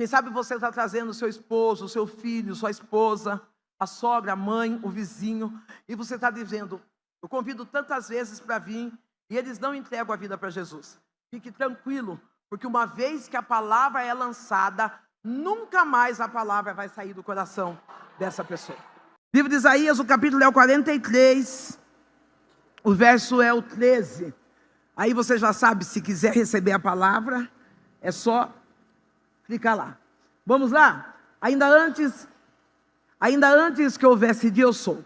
Quem sabe você está trazendo o seu esposo, o seu filho, sua esposa, a sogra, a mãe, o vizinho, e você está dizendo: eu convido tantas vezes para vir, e eles não entregam a vida para Jesus. Fique tranquilo, porque uma vez que a palavra é lançada, nunca mais a palavra vai sair do coração dessa pessoa. Livro de Isaías, o capítulo é o 43, o verso é o 13. Aí você já sabe, se quiser receber a palavra, é só clicar lá. Vamos lá? Ainda antes que houvesse dia, eu sou.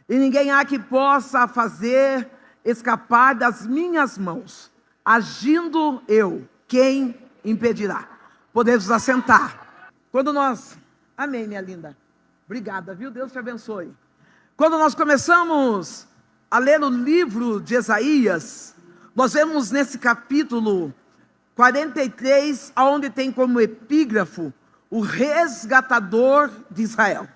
E ninguém há que possa fazer escapar das minhas mãos. Agindo eu, quem impedirá? Podemos assentar. Quando nós... Amém, minha linda. Obrigada, viu? Deus te abençoe. Quando nós começamos a ler o livro de Isaías, nós vemos nesse capítulo 43, onde tem como epígrafo o resgatador de Israel.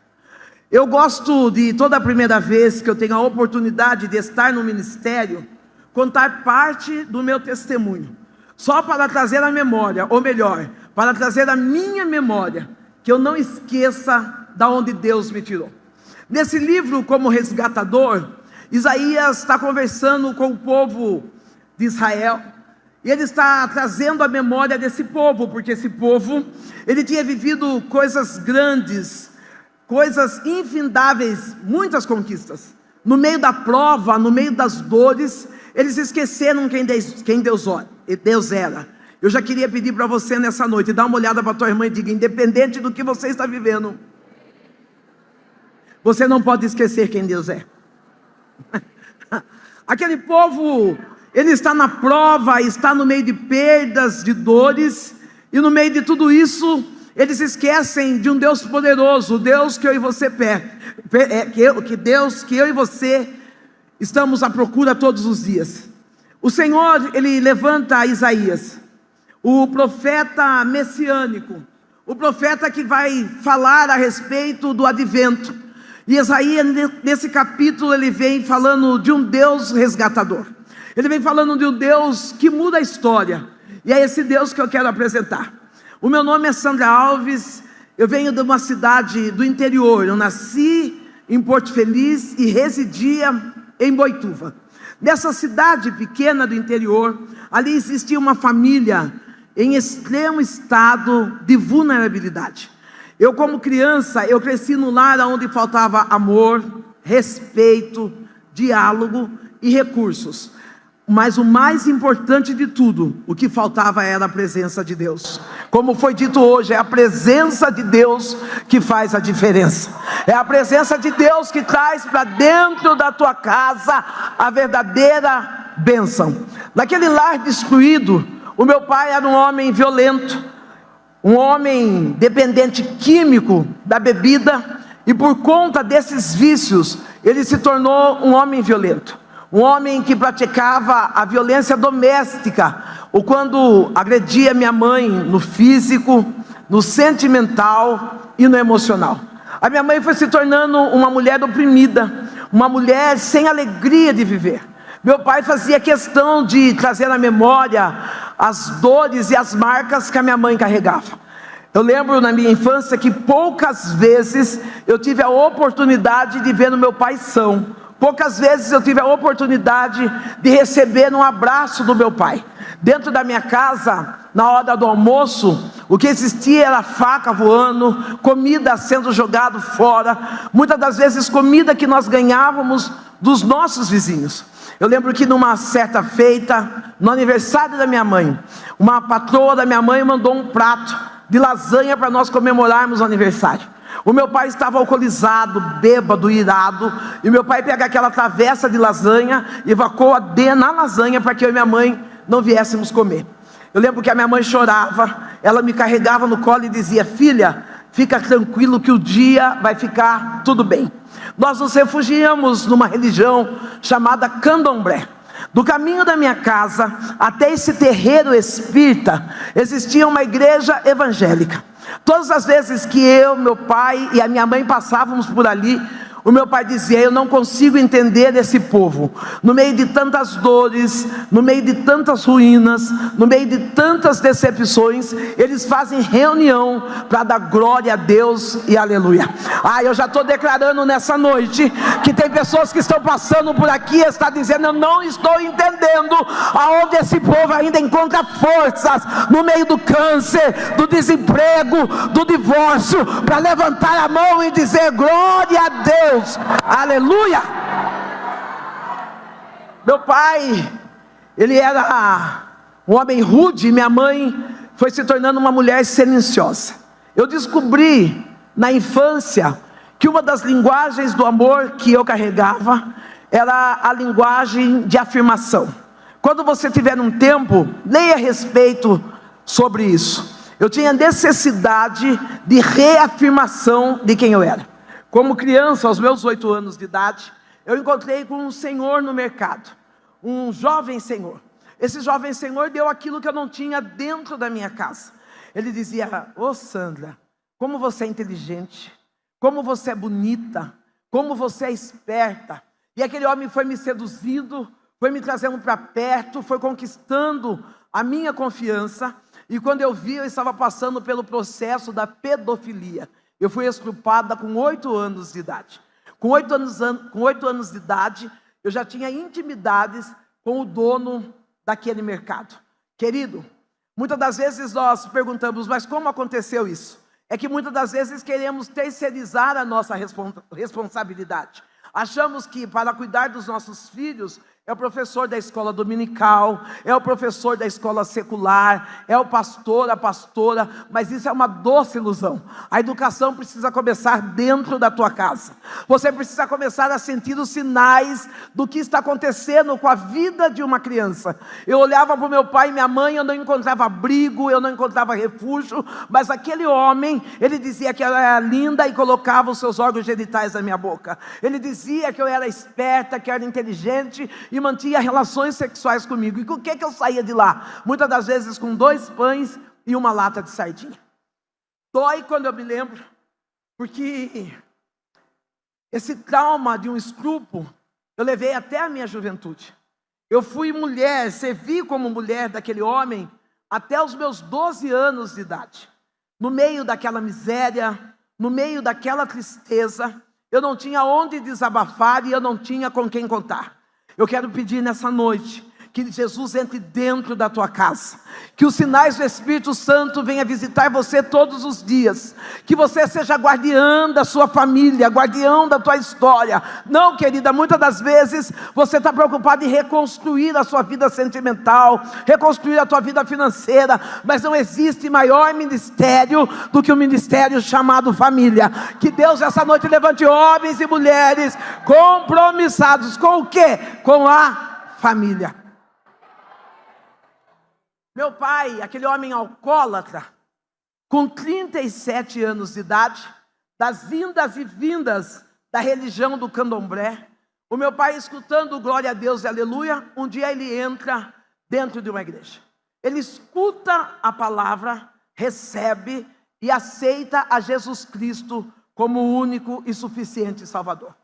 Eu gosto de, toda a primeira vez que eu tenho a oportunidade de estar no ministério, contar parte do meu testemunho, só para trazer a memória, ou melhor, para trazer a minha memória, que eu não esqueça da onde Deus me tirou. Nesse livro, como resgatador, Isaías está conversando com o povo de Israel, e ele está trazendo a memória desse povo, porque esse povo, ele tinha vivido coisas grandes, coisas infindáveis, muitas conquistas. No meio da prova, no meio das dores, eles esqueceram quem Deus era. Eu já queria pedir para você nessa noite, dá uma olhada para a tua irmã e diga: independente do que você está vivendo, você não pode esquecer quem Deus é. Aquele povo, ele está na prova, está no meio de perdas, de dores, e no meio de tudo isso, eles esquecem de um Deus poderoso, o Deus que eu e você que eu e você estamos à procura todos os dias. O Senhor, ele levanta Isaías, o profeta messiânico, o profeta que vai falar a respeito do advento. E Isaías, nesse capítulo, ele vem falando de um Deus resgatador. Ele vem falando de um Deus que muda a história. E é esse Deus que eu quero apresentar. O meu nome é Sandra Alves, eu venho de uma cidade do interior. Eu nasci em Porto Feliz e residia em Boituva. Nessa cidade pequena do interior, ali existia uma família em extremo estado de vulnerabilidade. Eu, como criança, eu cresci no lar onde faltava amor, respeito, diálogo e recursos. Mas o mais importante de tudo, o que faltava era a presença de Deus. Como foi dito hoje, é a presença de Deus que faz a diferença. É a presença de Deus que traz para dentro da tua casa a verdadeira bênção. Naquele lar destruído, o meu pai era um homem violento, um homem dependente químico da bebida, e por conta desses vícios, ele se tornou um homem violento. Um homem que praticava a violência doméstica, ou quando agredia minha mãe no físico, no sentimental e no emocional. A minha mãe foi se tornando uma mulher oprimida, uma mulher sem alegria de viver. Meu pai fazia questão de trazer à memória as dores e as marcas que a minha mãe carregava. Eu lembro na minha infância que poucas vezes eu tive a oportunidade de ver o meu pai são. Poucas vezes eu tive a oportunidade de receber um abraço do meu pai. Dentro da minha casa, na hora do almoço, o que existia era faca voando, comida sendo jogada fora, muitas das vezes comida que nós ganhávamos dos nossos vizinhos. Eu lembro que numa certa feita, no aniversário da minha mãe, uma patroa da minha mãe mandou um prato de lasanha para nós comemorarmos o aniversário. O meu pai estava alcoolizado, bêbado, irado, e meu pai pega aquela travessa de lasanha e evacua na lasanha para que eu e minha mãe não viéssemos comer. Eu lembro que a minha mãe chorava, ela me carregava no colo e dizia: filha, fica tranquilo que o dia vai ficar tudo bem. Nós nos refugiamos numa religião chamada Candomblé. Do caminho da minha casa até esse terreiro espírita, existia uma igreja evangélica. Todas as vezes que eu, meu pai e a minha mãe passávamos por ali, O meu pai dizia: eu não consigo entender esse povo, no meio de tantas dores, no meio de tantas ruínas, no meio de tantas decepções, eles fazem reunião para dar glória a Deus e aleluia. Eu já estou declarando nessa noite que tem pessoas que estão passando por aqui e está dizendo: eu não estou entendendo aonde esse povo ainda encontra forças, no meio do câncer, do desemprego, do divórcio, para levantar a mão e dizer glória a Deus. Aleluia. Meu pai, ele era um homem rude. Minha mãe foi se tornando uma mulher silenciosa. Eu descobri na infância que uma das linguagens do amor que eu carregava era a linguagem de afirmação. Quando você tiver um tempo, leia a respeito sobre isso. Eu tinha necessidade de reafirmação de quem eu era. Como criança, aos meus 8 anos de idade, eu encontrei com um senhor no mercado, um jovem senhor. Esse jovem senhor deu aquilo que eu não tinha dentro da minha casa. Ele dizia: ô Sandra, como você é inteligente, como você é bonita, como você é esperta. E aquele homem foi me seduzindo, foi me trazendo para perto, foi conquistando a minha confiança. E quando eu vi, eu estava passando pelo processo da pedofilia. Eu fui estrupada com 8 anos de idade. Com 8 anos de idade, eu já tinha intimidades com o dono daquele mercado. Querido, muitas das vezes nós perguntamos: mas como aconteceu isso? É que muitas das vezes queremos terceirizar a nossa responsabilidade. Achamos que para cuidar dos nossos filhos é o professor da escola dominical, é o professor da escola secular, é o pastor, a pastora, mas isso é uma doce ilusão. A educação precisa começar dentro da tua casa. Você precisa começar a sentir os sinais do que está acontecendo com a vida de uma criança. Eu olhava para o meu pai e minha mãe, eu não encontrava abrigo, eu não encontrava refúgio, mas aquele homem, ele dizia que eu era linda e colocava os seus órgãos genitais na minha boca. Ele dizia que eu era esperta, que eu era inteligente e mantinha relações sexuais comigo. E com o que eu saía de lá? Muitas das vezes com 2 pães e uma lata de sardinha. Dói quando eu me lembro, porque esse trauma de um estupro eu levei até a minha juventude. Eu fui mulher, servi como mulher daquele homem até os meus 12 anos de idade. No meio daquela miséria, no meio daquela tristeza, eu não tinha onde desabafar e eu não tinha com quem contar. Eu quero pedir nessa noite que Jesus entre dentro da tua casa, que os sinais do Espírito Santo venham visitar você todos os dias, que você seja guardiã da sua família, guardião da tua história. Não, querida, muitas das vezes você está preocupado em reconstruir a sua vida sentimental, reconstruir a tua vida financeira, mas não existe maior ministério do que o ministério chamado família. Que Deus essa noite levante homens e mulheres compromissados com o quê? Com a família. Meu pai, aquele homem alcoólatra, com 37 anos de idade, das indas e vindas da religião do candomblé, o meu pai escutando glória a Deus e aleluia, um dia ele entra dentro de uma igreja. Ele escuta a palavra, recebe e aceita a Jesus Cristo como o único e suficiente Salvador.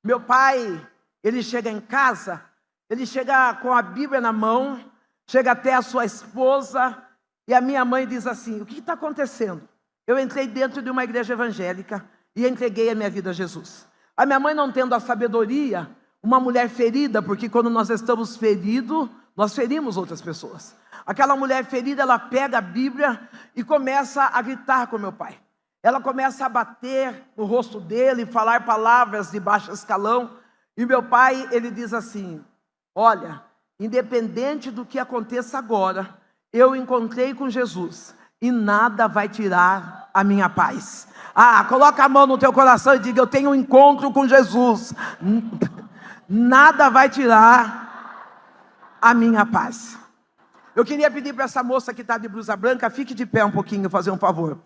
Meu pai, ele chega em casa, ele chega com a Bíblia na mão, chega até a sua esposa, e a minha mãe diz assim: o que está acontecendo? Eu entrei dentro de uma igreja evangélica e entreguei a minha vida a Jesus. A minha mãe, não tendo a sabedoria, uma mulher ferida, porque quando nós estamos feridos, nós ferimos outras pessoas. Aquela mulher ferida, ela pega a Bíblia e começa a gritar com meu pai. Ela começa a bater no rosto dele, falar palavras de baixo escalão, e meu pai, ele diz assim: olha, independente do que aconteça agora, eu encontrei com Jesus e nada vai tirar a minha paz. Coloca a mão no teu coração e diga: eu tenho um encontro com Jesus. Nada vai tirar a minha paz. Eu queria pedir para essa moça que está de blusa branca, fique de pé um pouquinho, fazer um favor.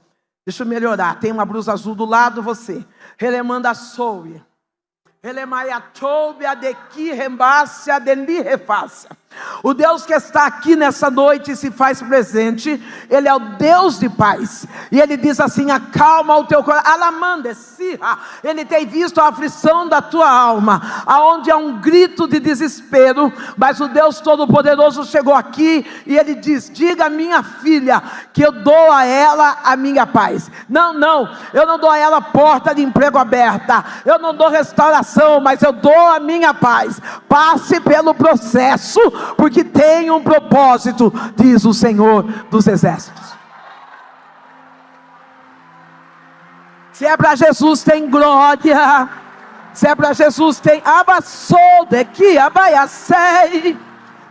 Deixa eu melhorar, tem uma blusa azul do lado, você. Relemanda Soul. O Deus que está aqui nessa noite e se faz presente, Ele é o Deus de paz. E Ele diz assim: acalma o teu coração. Ele tem visto a aflição da tua alma, aonde há um grito de desespero. Mas o Deus Todo-Poderoso chegou aqui e Ele diz: diga a minha filha que eu dou a ela a minha paz. Não, eu não dou a ela porta de emprego aberta, eu não dou restauração, mas eu dou a minha paz. Passe pelo processo, porque tem um propósito, diz o Senhor dos Exércitos. Se é para Jesus, tem glória. Se é para Jesus, tem abassou de que abaiacei,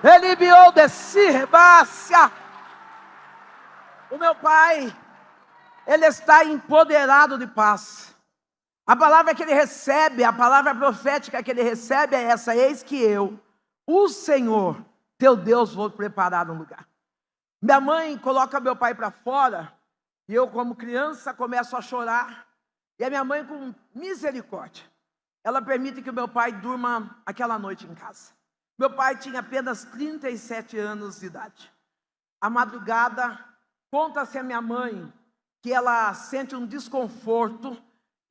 ele viu descer rebácia. O meu pai, ele está empoderado de paz. A palavra que ele recebe, a palavra profética que ele recebe é essa: eis que eu, o Senhor, teu Deus, vou preparar um lugar. Minha mãe coloca meu pai para fora, e eu, como criança, começo a chorar. E a minha mãe, com misericórdia, ela permite que o meu pai durma aquela noite em casa. Meu pai tinha apenas 37 anos de idade. À madrugada, conta-se a minha mãe que ela sente um desconforto,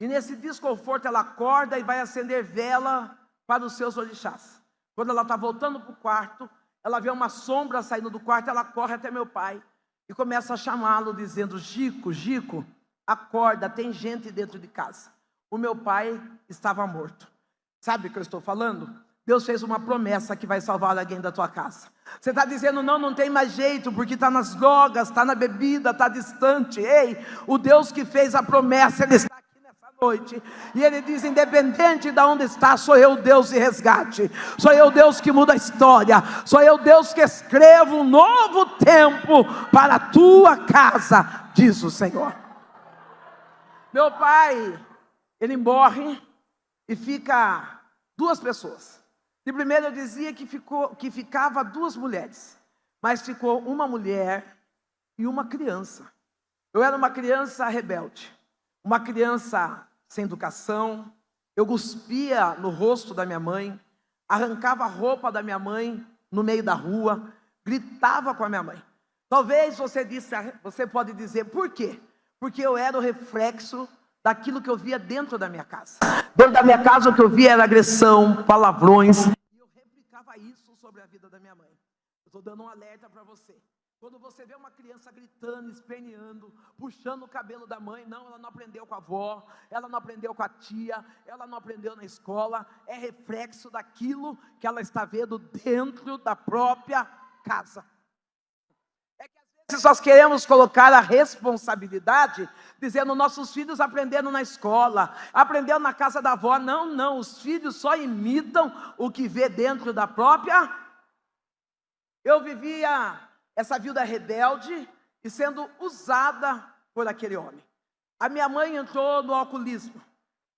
e nesse desconforto ela acorda e vai acender vela para os seus orixás. Quando ela está voltando para o quarto, ela vê uma sombra saindo do quarto, ela corre até meu pai e começa a chamá-lo, dizendo: Gico, Gico, acorda, tem gente dentro de casa. O meu pai estava morto. Sabe o que eu estou falando? Deus fez uma promessa que vai salvar alguém da tua casa. Você está dizendo: não tem mais jeito, porque está nas drogas, está na bebida, está distante. Ei, o Deus que fez a promessa, Ele está aqui nessa noite. E Ele diz: independente de onde está, sou eu Deus de resgate. Sou eu Deus que muda a história. Sou eu Deus que escrevo um novo tempo para a tua casa, diz o Senhor. Meu pai, ele morre e fica duas pessoas. De primeiro eu dizia que ficava duas mulheres, mas ficou uma mulher e uma criança. Eu era uma criança rebelde, uma criança sem educação. Eu cuspia no rosto da minha mãe, arrancava a roupa da minha mãe no meio da rua, gritava com a minha mãe. Talvez você pode dizer: por quê? Porque eu era o reflexo daquilo que eu via dentro da minha casa. Dentro da minha casa o que eu via era agressão, palavrões. E eu replicava isso sobre a vida da minha mãe. Eu estou dando um alerta para você. Quando você vê uma criança gritando, esperneando, puxando o cabelo da mãe, não, ela não aprendeu com a avó, ela não aprendeu com a tia, ela não aprendeu na escola, é reflexo daquilo que ela está vendo dentro da própria casa. Nós queremos colocar a responsabilidade, dizendo: nossos filhos aprenderam na escola, aprenderam na casa da avó. Não, os filhos só imitam o que vê dentro da própria. Eu vivia essa vida rebelde e sendo usada por aquele homem. A minha mãe entrou no alcoolismo.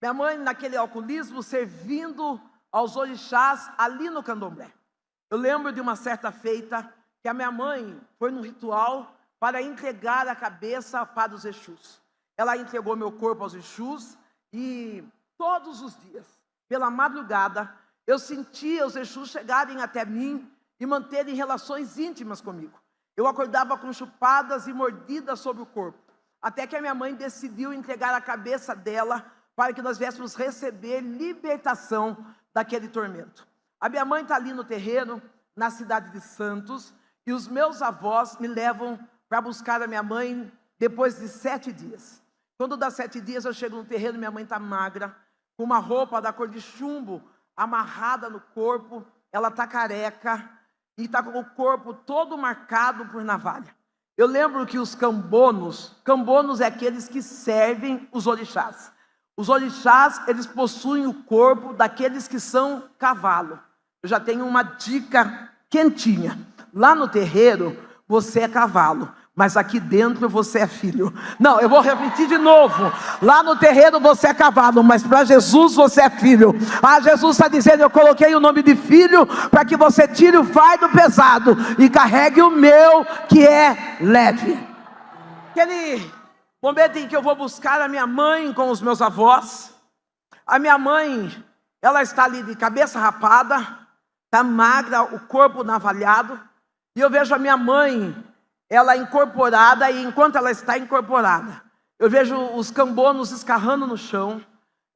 Minha mãe, naquele alcoolismo, servindo aos orixás ali no candomblé. Eu lembro de uma certa feita que a minha mãe foi num ritual para entregar a cabeça para os Exus. Ela entregou meu corpo aos Exus e todos os dias, pela madrugada, eu sentia os Exus chegarem até mim e manterem relações íntimas comigo. Eu acordava com chupadas e mordidas sobre o corpo, até que a minha mãe decidiu entregar a cabeça dela para que nós viéssemos receber libertação daquele tormento. A minha mãe está ali no terreiro, na cidade de Santos, e os meus avós me levam para buscar a minha mãe depois de 7 dias. Quando dá 7 dias, eu chego no terreiro, minha mãe está magra, com uma roupa da cor de chumbo amarrada no corpo, ela está careca e está com o corpo todo marcado por navalha. Eu lembro que os cambonos é aqueles que servem os orixás. Os orixás, eles possuem o corpo daqueles que são cavalo. Eu já tenho uma dica quentinha. Lá no terreiro, você é cavalo, mas aqui dentro você é filho. Não, eu vou repetir de novo. Lá no terreiro você é cavalo, mas para Jesus você é filho. Jesus está dizendo: eu coloquei o nome de filho para que você tire o fardo pesado e carregue o meu, que é leve. Aquele momento em que eu vou buscar a minha mãe com os meus avós, a minha mãe, ela está ali de cabeça rapada, está magra, o corpo navalhado, e eu vejo a minha mãe, ela incorporada, e enquanto ela está incorporada, eu vejo os cambonos escarrando no chão,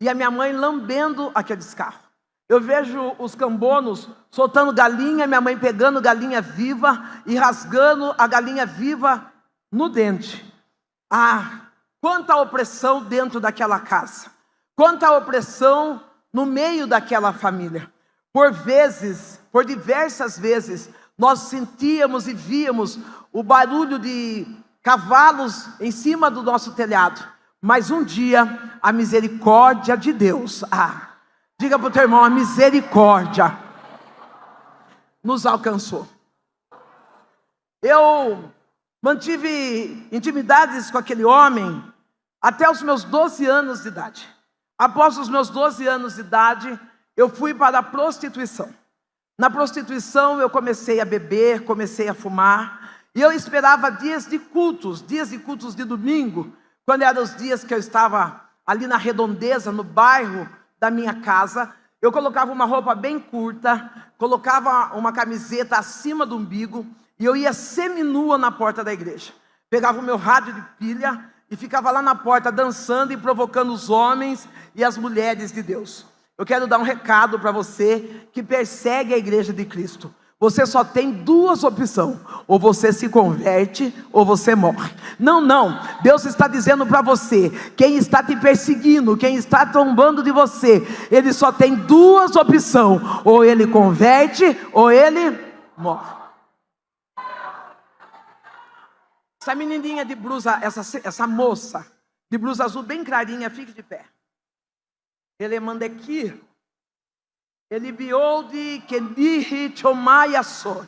e a minha mãe lambendo aquele escarro. Eu vejo os cambonos soltando galinha, minha mãe pegando galinha viva e rasgando a galinha viva no dente. Ah, quanta opressão dentro daquela casa, quanta opressão no meio daquela família. Por vezes, por diversas vezes, nós sentíamos e víamos o barulho de cavalos em cima do nosso telhado. Mas um dia, a misericórdia de Deus, diga para o teu irmão, a misericórdia nos alcançou. Eu mantive intimidades com aquele homem até os meus 12 anos de idade. Após os meus 12 anos de idade, eu fui para a prostituição. Na prostituição eu comecei a beber, comecei a fumar, e eu esperava dias de cultos de domingo, quando eram os dias que eu estava ali na redondeza, no bairro da minha casa. Eu colocava uma roupa bem curta, colocava uma camiseta acima do umbigo, e eu ia seminua na porta da igreja. Pegava o meu rádio de pilha e ficava lá na porta dançando e provocando os homens e as mulheres de Deus. Eu quero dar um recado para você que persegue a igreja de Cristo. Você só tem duas opções: ou você se converte ou você morre. Não, Deus está dizendo para você, quem está te perseguindo, quem está trombando de você, ele só tem duas opções: ou ele converte ou ele morre. Essa menininha de blusa, essa moça de blusa azul bem clarinha, fique de pé. Ele manda aqui. Ele biou de Kendihi Chomaya Sori.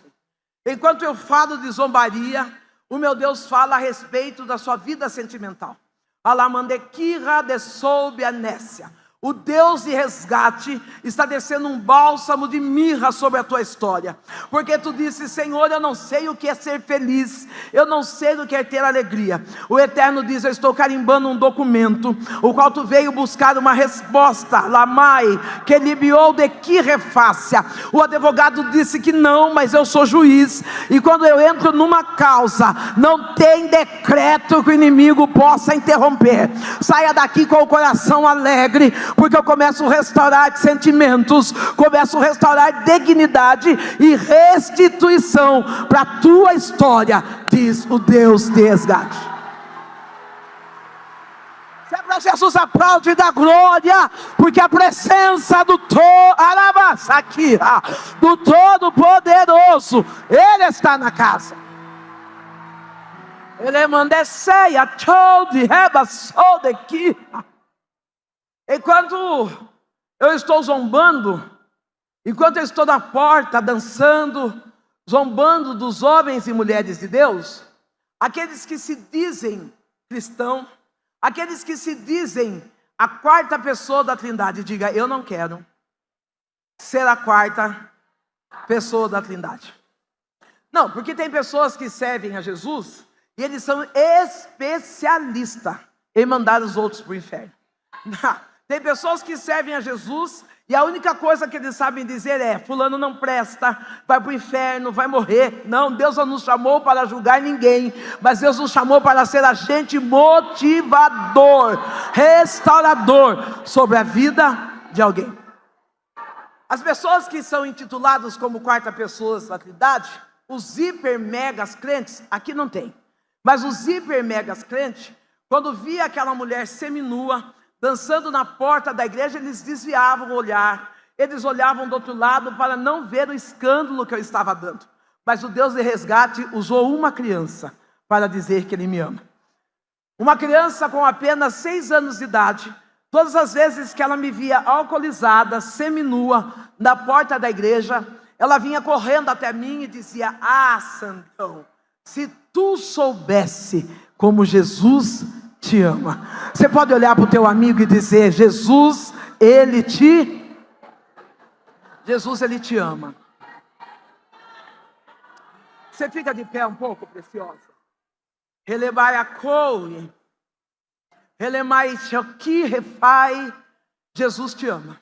Enquanto eu falo de zombaria, o meu Deus fala a respeito da sua vida sentimental. Alamandekira de soube anécia. O Deus de resgate está descendo um bálsamo de mirra sobre a tua história. Porque tu disse: Senhor, eu não sei o que é ser feliz, eu não sei o que é ter alegria. O Eterno diz: eu estou carimbando um documento, o qual tu veio buscar uma resposta. Lamai, que libiou de que refácia. O advogado disse que não, mas eu sou juiz. E quando eu entro numa causa, não tem decreto que o inimigo possa interromper. Saia daqui com o coração alegre, porque eu começo a restaurar sentimentos, começo a restaurar dignidade e restituição para a tua história, diz o Deus de resgate. Se é para Jesus, aplaude e dá glória, porque a presença do Todo-Poderoso, Ele está na casa. Ele manda ceia, de reba, sol de aqui. Enquanto eu estou zombando, enquanto eu estou na porta dançando, zombando dos homens e mulheres de Deus, aqueles que se dizem cristão, aqueles que se dizem a quarta pessoa da Trindade, diga: eu não quero ser a quarta pessoa da Trindade. Não, porque tem pessoas que servem a Jesus e eles são especialistas em mandar os outros para o inferno. Tem pessoas que servem a Jesus e a única coisa que eles sabem dizer é: fulano não presta, vai para o inferno, vai morrer. Não, Deus não nos chamou para julgar ninguém, mas Deus nos chamou para ser agente motivador, restaurador sobre a vida de alguém. As pessoas que são intituladas como quarta pessoas da Trindade, os hiper megas crentes, aqui não tem, mas os hiper megas crentes, quando via aquela mulher seminua dançando na porta da igreja, eles desviavam o olhar, eles olhavam do outro lado para não ver o escândalo que eu estava dando. Mas o Deus de resgate usou uma criança para dizer que Ele me ama. Uma criança com apenas 6 anos de idade, todas as vezes que ela me via alcoolizada, seminua, na porta da igreja, ela vinha correndo até mim e dizia: ah, Santão, se tu soubesse como Jesus te ama. Você pode olhar para o teu amigo e dizer: Jesus, Ele te ama. Você fica de pé um pouco, preciosa. Relemai a coure, relemai que refai. Jesus te ama.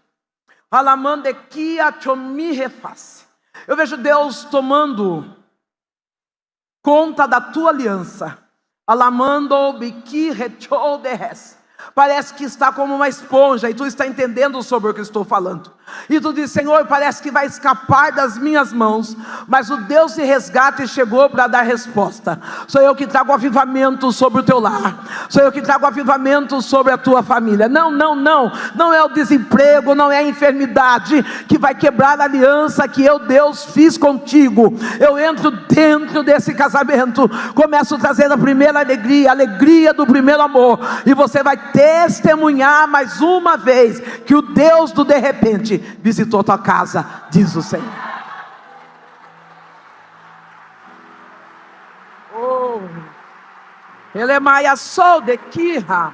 Alamandequia chomi reface. Eu vejo Deus tomando conta da tua aliança. Alamando biqui rechou derres. Parece que está como uma esponja, e tu está entendendo sobre o que estou falando. E tu diz: Senhor, parece que vai escapar das minhas mãos, mas o Deus de resgate chegou para dar resposta. Sou eu que trago avivamento sobre o teu lar, sou eu que trago avivamento sobre a tua família. Não é o desemprego, não é a enfermidade que vai quebrar a aliança que eu, Deus, fiz contigo. Eu entro dentro desse casamento, começo trazendo a primeira alegria, a alegria do primeiro amor, e você vai testemunhar mais uma vez que o Deus do de repente visitou a tua casa, diz o Senhor. Oh, ele é maia sol de quirra,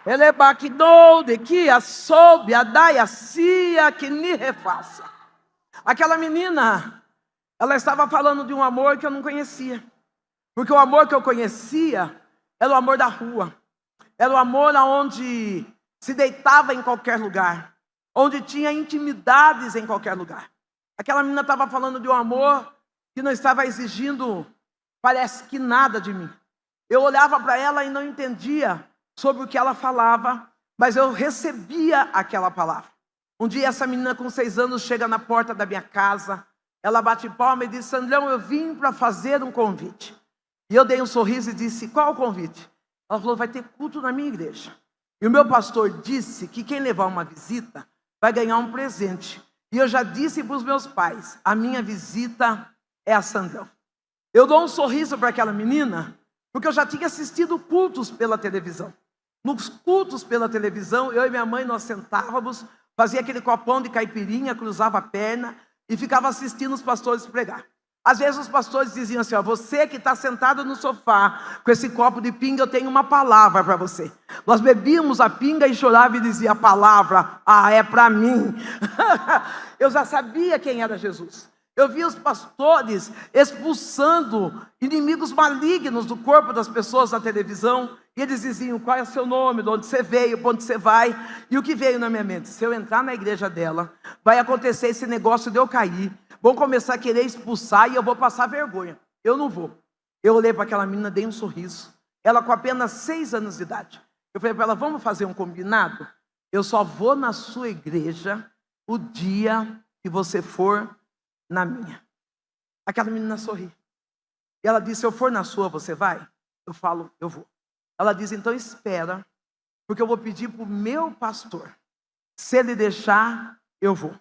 ele é baquinou de quia soube a daia cia que ni refaça. Aquela menina, ela estava falando de um amor que eu não conhecia, porque o amor que eu conhecia era o amor da rua, era o amor onde se deitava em qualquer lugar, onde tinha intimidades em qualquer lugar. Aquela menina estava falando de um amor que não estava exigindo, parece que nada de mim. Eu olhava para ela e não entendia sobre o que ela falava, mas eu recebia aquela palavra. Um dia essa menina com 6 anos chega na porta da minha casa, ela bate palma e diz: Sandrão, eu vim para fazer um convite. E eu dei um sorriso e disse: qual o convite? Ela falou: vai ter culto na minha igreja. E o meu pastor disse que quem levar uma visita vai ganhar um presente. E eu já disse para os meus pais: a minha visita é a Sandrão. Eu dou um sorriso para aquela menina, porque eu já tinha assistido cultos pela televisão. Nos cultos pela televisão, eu e minha mãe, nós sentávamos, fazia aquele copão de caipirinha, cruzava a perna e ficava assistindo os pastores pregar. Às vezes os pastores diziam assim: ó, você que está sentado no sofá com esse copo de pinga, eu tenho uma palavra para você. Nós bebíamos a pinga e chorava e dizia: a palavra, é para mim. Eu já sabia quem era Jesus. Eu via os pastores expulsando inimigos malignos do corpo das pessoas na televisão, e eles diziam: qual é o seu nome, de onde você veio, para onde você vai? E o que veio na minha mente: se eu entrar na igreja dela, vai acontecer esse negócio de eu cair, vão começar a querer expulsar e eu vou passar vergonha. Eu não vou. Eu olhei para aquela menina, dei um sorriso. Ela com apenas 6 anos de idade. Eu falei para ela: vamos fazer um combinado? Eu só vou na sua igreja o dia que você for na minha. Aquela menina sorri. E ela disse: se eu for na sua, você vai? Eu falo: eu vou. Ela diz: então espera, porque eu vou pedir para o meu pastor. Se ele deixar, eu vou.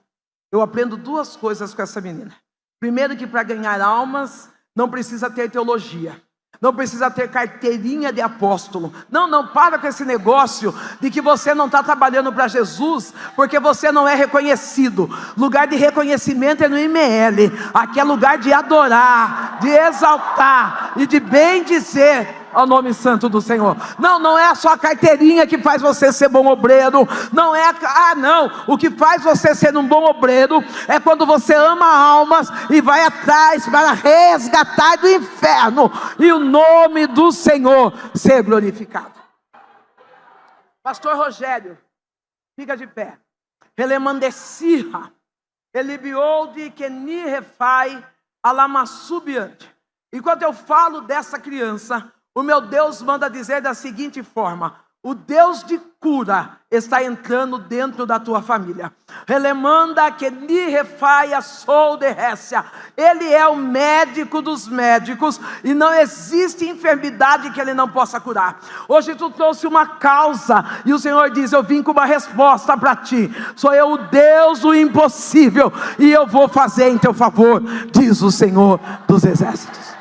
Eu aprendo 2 coisas com essa menina. Primeiro, que para ganhar almas não precisa ter teologia, não precisa ter carteirinha de apóstolo. Não, para com esse negócio de que você não está trabalhando para Jesus porque você não é reconhecido. Lugar de reconhecimento é no IML. Aqui é lugar de adorar, de exaltar e de bem dizer ao nome santo do Senhor. Não é só a carteirinha que faz você ser bom obreiro. Não é, o que faz você ser um bom obreiro é quando você ama almas e vai atrás para resgatar do inferno e o nome do Senhor ser glorificado. Pastor Rogério, fica de pé. Relemandecirra, elibiou de que ni refai alamassubiante. Enquanto eu falo dessa criança, o meu Deus manda dizer da seguinte forma: o Deus de cura está entrando dentro da tua família. Relemanda que ni refaia sou de récia. Ele é o médico dos médicos e não existe enfermidade que ele não possa curar. Hoje tu trouxe uma causa e o Senhor diz: eu vim com uma resposta para ti. Sou eu o Deus do impossível e eu vou fazer em teu favor, diz o Senhor dos exércitos.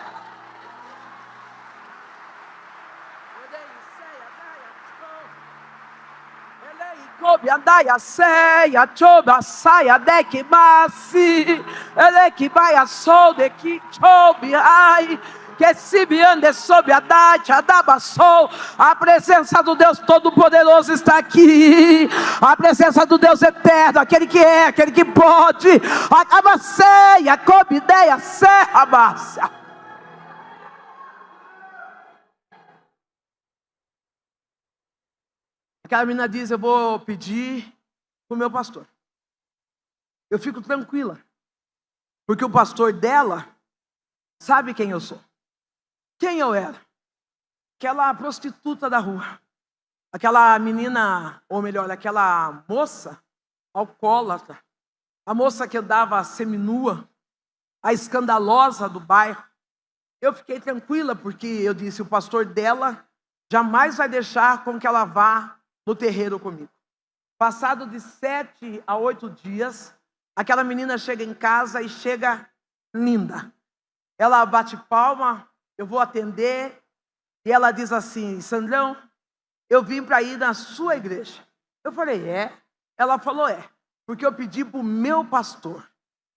Andaia ceia, choba saia de que basi, ele que vai a sol de que chobe ai, que se ande sob a dacha da bassou. A presença do Deus Todo-Poderoso está aqui. A presença do Deus Eterno, aquele que é, aquele que pode. Acaba ceia, cobideia, serra baixa. Aquela menina diz: eu vou pedir com o meu pastor. Eu fico tranquila, porque o pastor dela sabe quem eu sou. Quem eu era? Aquela prostituta da rua. Aquela menina, ou melhor, aquela moça alcoólatra. A moça que andava seminua, a escandalosa do bairro. Eu fiquei tranquila, porque eu disse, o pastor dela jamais vai deixar com que ela vá no terreiro comigo. Passado de 7 a 8 dias, aquela menina chega em casa e chega linda. Ela bate palma, eu vou atender, e ela diz assim, Sandrão, eu vim para ir na sua igreja. Eu falei, é? Ela falou, é, porque eu pedi para o meu pastor,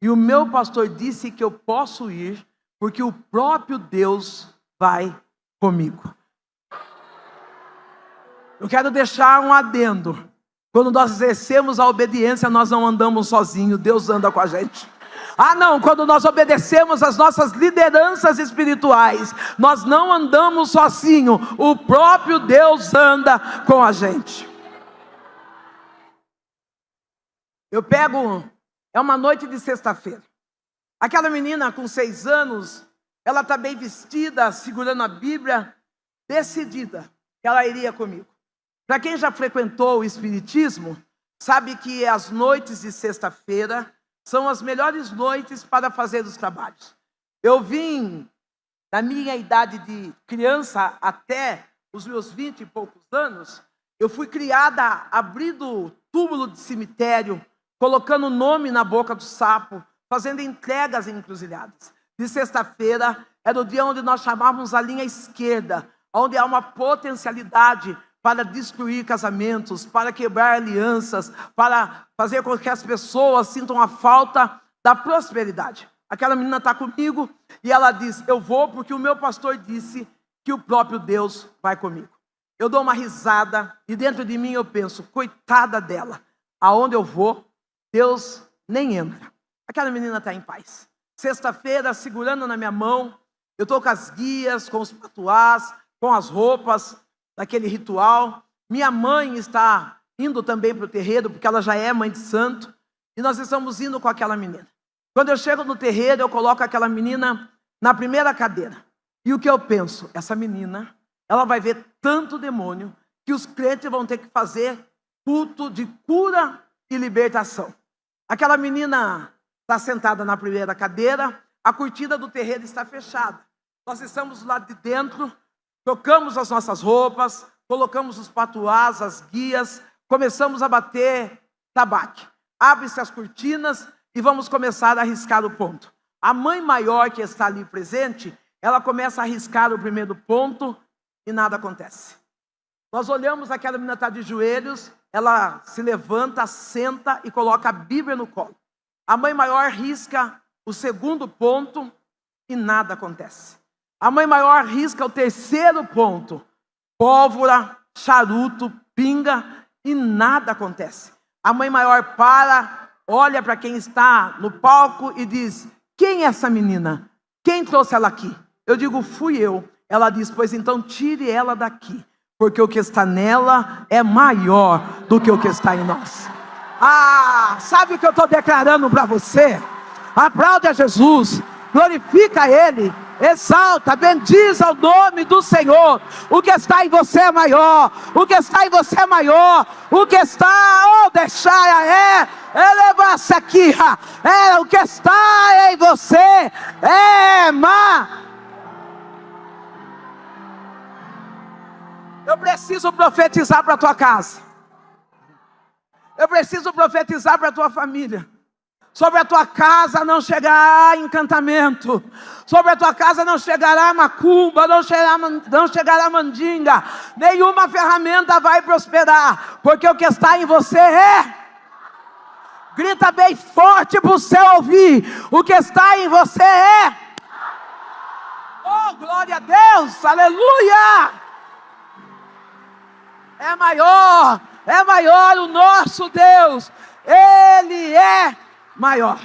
e o meu pastor disse que eu posso ir, porque o próprio Deus vai comigo. Eu quero deixar um adendo. Quando nós exercemos a obediência, nós não andamos sozinhos, Deus anda com a gente. Ah não, quando nós obedecemos as nossas lideranças espirituais, nós não andamos sozinhos, o próprio Deus anda com a gente. Eu pego, é uma noite de sexta-feira. Aquela menina com 6 anos, ela está bem vestida, segurando a Bíblia, decidida, ela iria comigo. Para quem já frequentou o Espiritismo, sabe que as noites de sexta-feira são as melhores noites para fazer os trabalhos. Eu vim, na minha idade de criança até os meus 20 e poucos anos, eu fui criada abrindo túmulo de cemitério, colocando nome na boca do sapo, fazendo entregas em encruzilhadas. De sexta-feira era o dia onde nós chamávamos a linha esquerda, onde há uma potencialidade para destruir casamentos, para quebrar alianças, para fazer com que as pessoas sintam a falta da prosperidade. Aquela menina está comigo e ela diz, eu vou porque o meu pastor disse que o próprio Deus vai comigo. Eu dou uma risada e dentro de mim eu penso, coitada dela, aonde eu vou, Deus nem entra. Aquela menina está em paz. Sexta-feira, segurando na minha mão, eu estou com as guias, com os patuás, com as roupas daquele ritual. Minha mãe está indo também para o terreiro, porque ela já é mãe de santo, e nós estamos indo com aquela menina. Quando eu chego no terreiro, eu coloco aquela menina na primeira cadeira. E o que eu penso? Essa menina, ela vai ver tanto demônio, que os crentes vão ter que fazer culto de cura e libertação. Aquela menina está sentada na primeira cadeira, a cortina do terreiro está fechada. Nós estamos lá de dentro, trocamos as nossas roupas, colocamos os patuás, as guias, começamos a bater tabaque. Abre-se as cortinas e vamos começar a riscar o ponto. A mãe maior que está ali presente, ela começa a riscar o primeiro ponto e nada acontece. Nós olhamos, aquela menina está de joelhos, ela se levanta, senta e coloca a Bíblia no colo. A mãe maior risca o segundo ponto e nada acontece. A mãe maior risca o terceiro ponto. Pólvora, charuto, pinga e nada acontece. A mãe maior para, olha para quem está no palco e diz, quem é essa menina? Quem trouxe ela aqui? Eu digo, fui eu. Ela diz, pois então tire ela daqui, porque o que está nela é maior do que o que está em nós. Ah, sabe o que eu estou declarando para você? Aplaude a Jesus, glorifica Ele, exalta, bendiza o nome do Senhor. O que está em você é maior, o que está em você é maior, o que está, eleva-se aqui, o que está em você é maior. Eu preciso profetizar para a tua casa. Eu preciso profetizar para a tua família. Sobre a tua casa não chegará encantamento. Sobre a tua casa não chegará macumba, não chegará mandinga. Nenhuma ferramenta vai prosperar. Porque o que está em você é... Grita bem forte para o céu ouvir. O que está em você é... Oh, glória a Deus, aleluia! É maior o nosso Deus, Ele é maior.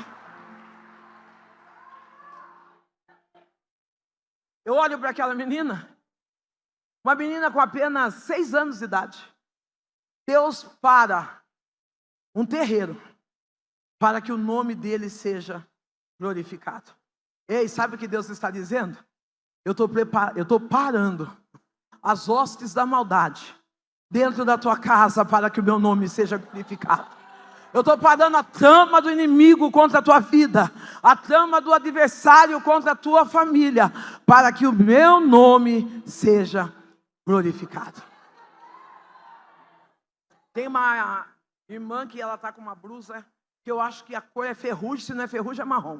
Eu olho para aquela menina, uma menina com apenas 6 anos de idade. Deus para um terreiro para que o nome dele seja glorificado. Ei, sabe o que Deus está dizendo? Eu estou parando as hostes da maldade dentro da tua casa para que o meu nome seja glorificado. Eu estou parando a trama do inimigo contra a tua vida, a trama do adversário contra a tua família, para que o meu nome seja glorificado. Tem uma irmã que ela está com uma blusa que eu acho que a cor é ferrugem, se não é ferrugem é marrom.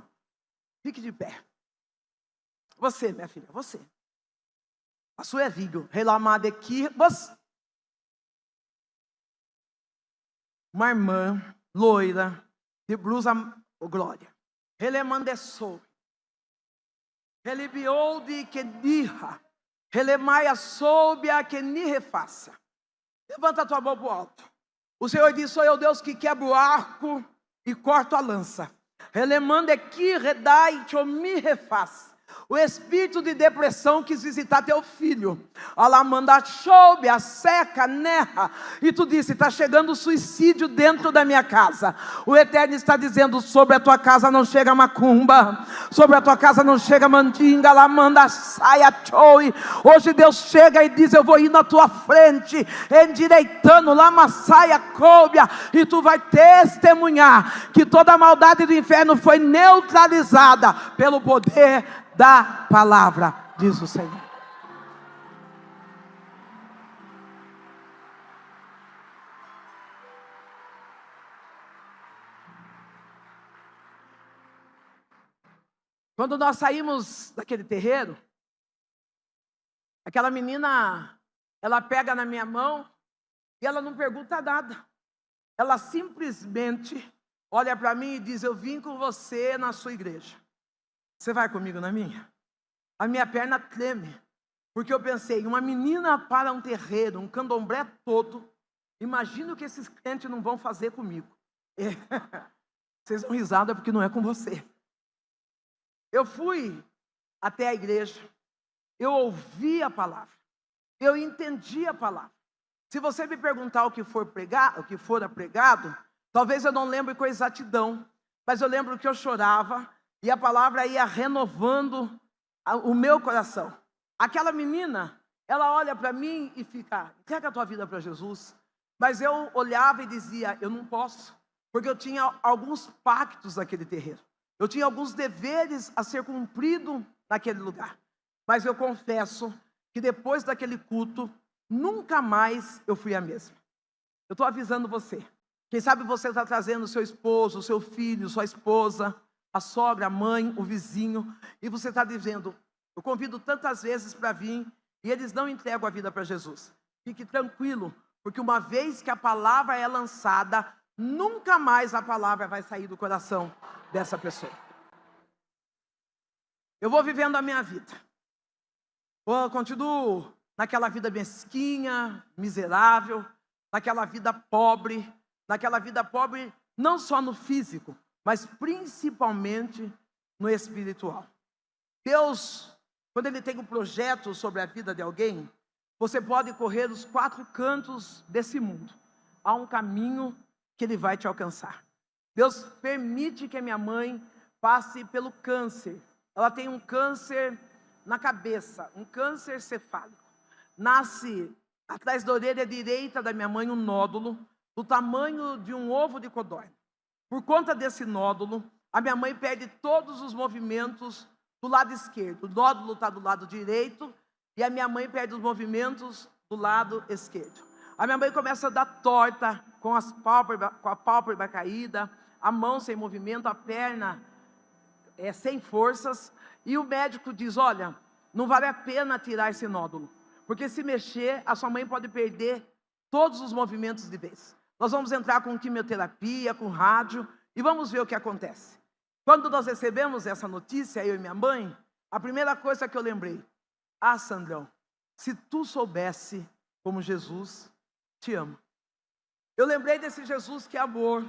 Fique de pé. Você, minha filha, você. A sua é Vigo. Relamada aqui, você. Uma irmã loira, de blusa, glória. Relemandessou. Relibiou de que dirra. Relemaia soube a que ni refaça. Levanta a tua mão para o alto. O Senhor diz: sou eu Deus que quebra o arco e corto a lança. Relemande aqui, redai, te me refaça. O espírito de depressão quis visitar teu filho. Alamanda choube, a seca, nerra. E tu disse: está chegando o suicídio dentro da minha casa. O Eterno está dizendo: sobre a tua casa não chega macumba. Sobre a tua casa não chega mandinga. Alamanda saia choue. Hoje Deus chega e diz: eu vou ir na tua frente, endireitando, lama saia coubia. E tu vai testemunhar que toda a maldade do inferno foi neutralizada pelo poder da palavra, diz o Senhor. Quando nós saímos daquele terreiro, aquela menina, ela pega na minha mão e ela não pergunta nada. Ela simplesmente olha para mim e diz: eu vim com você na sua igreja. Você vai comigo na minha? A minha perna treme, porque eu pensei: uma menina para um terreiro, um candomblé todo, imagina o que esses crentes não vão fazer comigo. Vocês dão risada porque não é com você. Eu fui até a igreja, eu ouvi a palavra, eu entendi a palavra. Se você me perguntar o que fora pregado, talvez eu não lembre com exatidão, mas eu lembro que eu chorava, e a palavra ia renovando o meu coração. Aquela menina, ela olha para mim e fica: entrega a tua vida para Jesus. Mas eu olhava e dizia: eu não posso, porque eu tinha alguns pactos naquele terreiro. Eu tinha alguns deveres a ser cumprido naquele lugar. Mas eu confesso que depois daquele culto, nunca mais eu fui a mesma. Eu estou avisando você. Quem sabe você está trazendo o seu esposo, o seu filho, sua esposa, a sogra, a mãe, o vizinho, e você está dizendo: eu convido tantas vezes para vir, e eles não entregam a vida para Jesus. Fique tranquilo, porque uma vez que a palavra é lançada, nunca mais a palavra vai sair do coração dessa pessoa. Eu vou vivendo a minha vida. Eu continuo naquela vida mesquinha, miserável, naquela vida pobre não só no físico, mas principalmente no espiritual. Deus, quando Ele tem um projeto sobre a vida de alguém, você pode correr os 4 cantos desse mundo. Há um caminho que Ele vai te alcançar. Deus permite que a minha mãe passe pelo câncer. Ela tem um câncer na cabeça, um câncer cefálico. Nasce atrás da orelha direita da minha mãe um nódulo do tamanho de um ovo de codorna. Por conta desse nódulo, a minha mãe perde todos os movimentos do lado esquerdo. O nódulo está do lado direito e a minha mãe perde os movimentos do lado esquerdo. A minha mãe começa a dar torta, com a pálpebra caída, a mão sem movimento, a perna sem forças. E o médico diz: olha, não vale a pena tirar esse nódulo, porque se mexer, a sua mãe pode perder todos os movimentos de vez. Nós vamos entrar com quimioterapia, com rádio, e vamos ver o que acontece. Quando nós recebemos essa notícia, eu e minha mãe, a primeira coisa que eu lembrei: ah, Sandrão, se tu soubesse como Jesus te ama. Eu lembrei desse Jesus que é amor,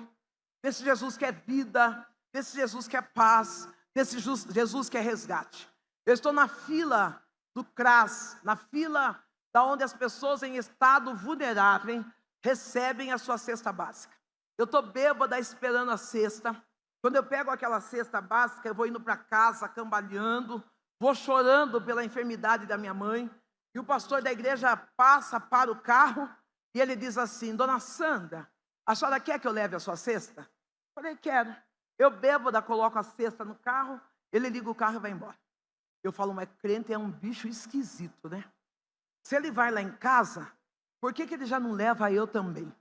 desse Jesus que é vida, desse Jesus que é paz, desse Jesus que é resgate. Eu estou na fila do CRAS, na fila da onde as pessoas em estado vulnerável recebem a sua cesta básica. Eu estou bêbada esperando a cesta. Quando eu pego aquela cesta básica, eu vou indo para casa cambaleando, vou chorando pela enfermidade da minha mãe. E o pastor da igreja passa para o carro e ele diz assim: Dona Sandra, a senhora quer que eu leve a sua cesta? Eu falei: quero. Eu bêbada, coloco a cesta no carro, ele liga o carro e vai embora. Eu falo: mas crente é um bicho esquisito, né? Se ele vai lá em casa, por que ele já não leva eu também?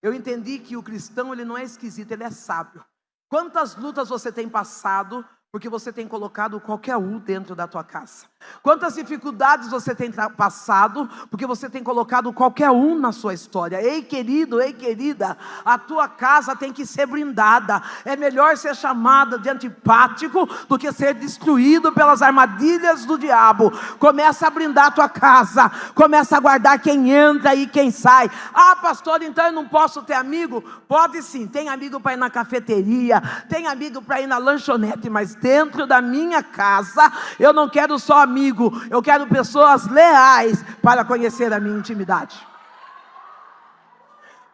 Eu entendi que o cristão, ele não é esquisito, ele é sábio. Quantas lutas você tem passado porque você tem colocado qualquer um dentro da tua casa? Quantas dificuldades você tem passado porque você tem colocado qualquer um na sua história? Ei, querido, ei, querida, a tua casa tem que ser blindada. É melhor ser chamada de antipático do que ser destruído pelas armadilhas do diabo. Começa a blindar a tua casa, começa a guardar quem entra e quem sai. Ah, pastor, então eu não posso ter amigo? Pode sim, tem amigo para ir na cafeteria, tem amigo para ir na lanchonete, mas dentro da minha casa eu não quero só amigo, eu quero pessoas leais para conhecer a minha intimidade.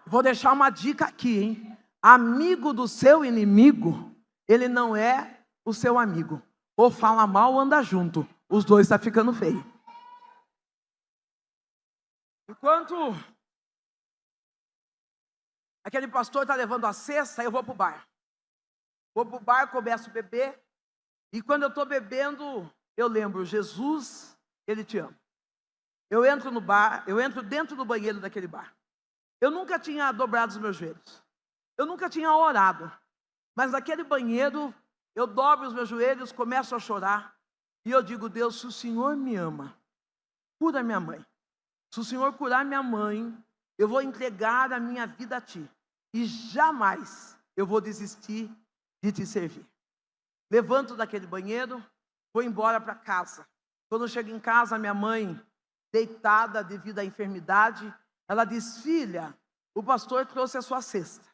Vou deixar uma dica aqui, hein? Amigo do seu inimigo, ele não é o seu amigo. Ou fala mal ou anda junto, os dois estão ficando feio. Enquanto aquele pastor está levando a cesta, eu vou para o bar. Vou para o bar, começo a beber. E quando eu estou bebendo, eu lembro: Jesus, Ele te ama. Eu entro no bar, eu entro dentro do banheiro daquele bar. Eu nunca tinha dobrado os meus joelhos. Eu nunca tinha orado. Mas naquele banheiro, eu dobro os meus joelhos, começo a chorar. E eu digo: Deus, se o Senhor me ama, cura minha mãe. Se o Senhor curar minha mãe, eu vou entregar a minha vida a Ti. E jamais eu vou desistir de Te servir. Levanto daquele banheiro, vou embora para casa. Quando eu chego em casa, minha mãe, deitada devido à enfermidade, ela diz: filha, o pastor trouxe a sua cesta.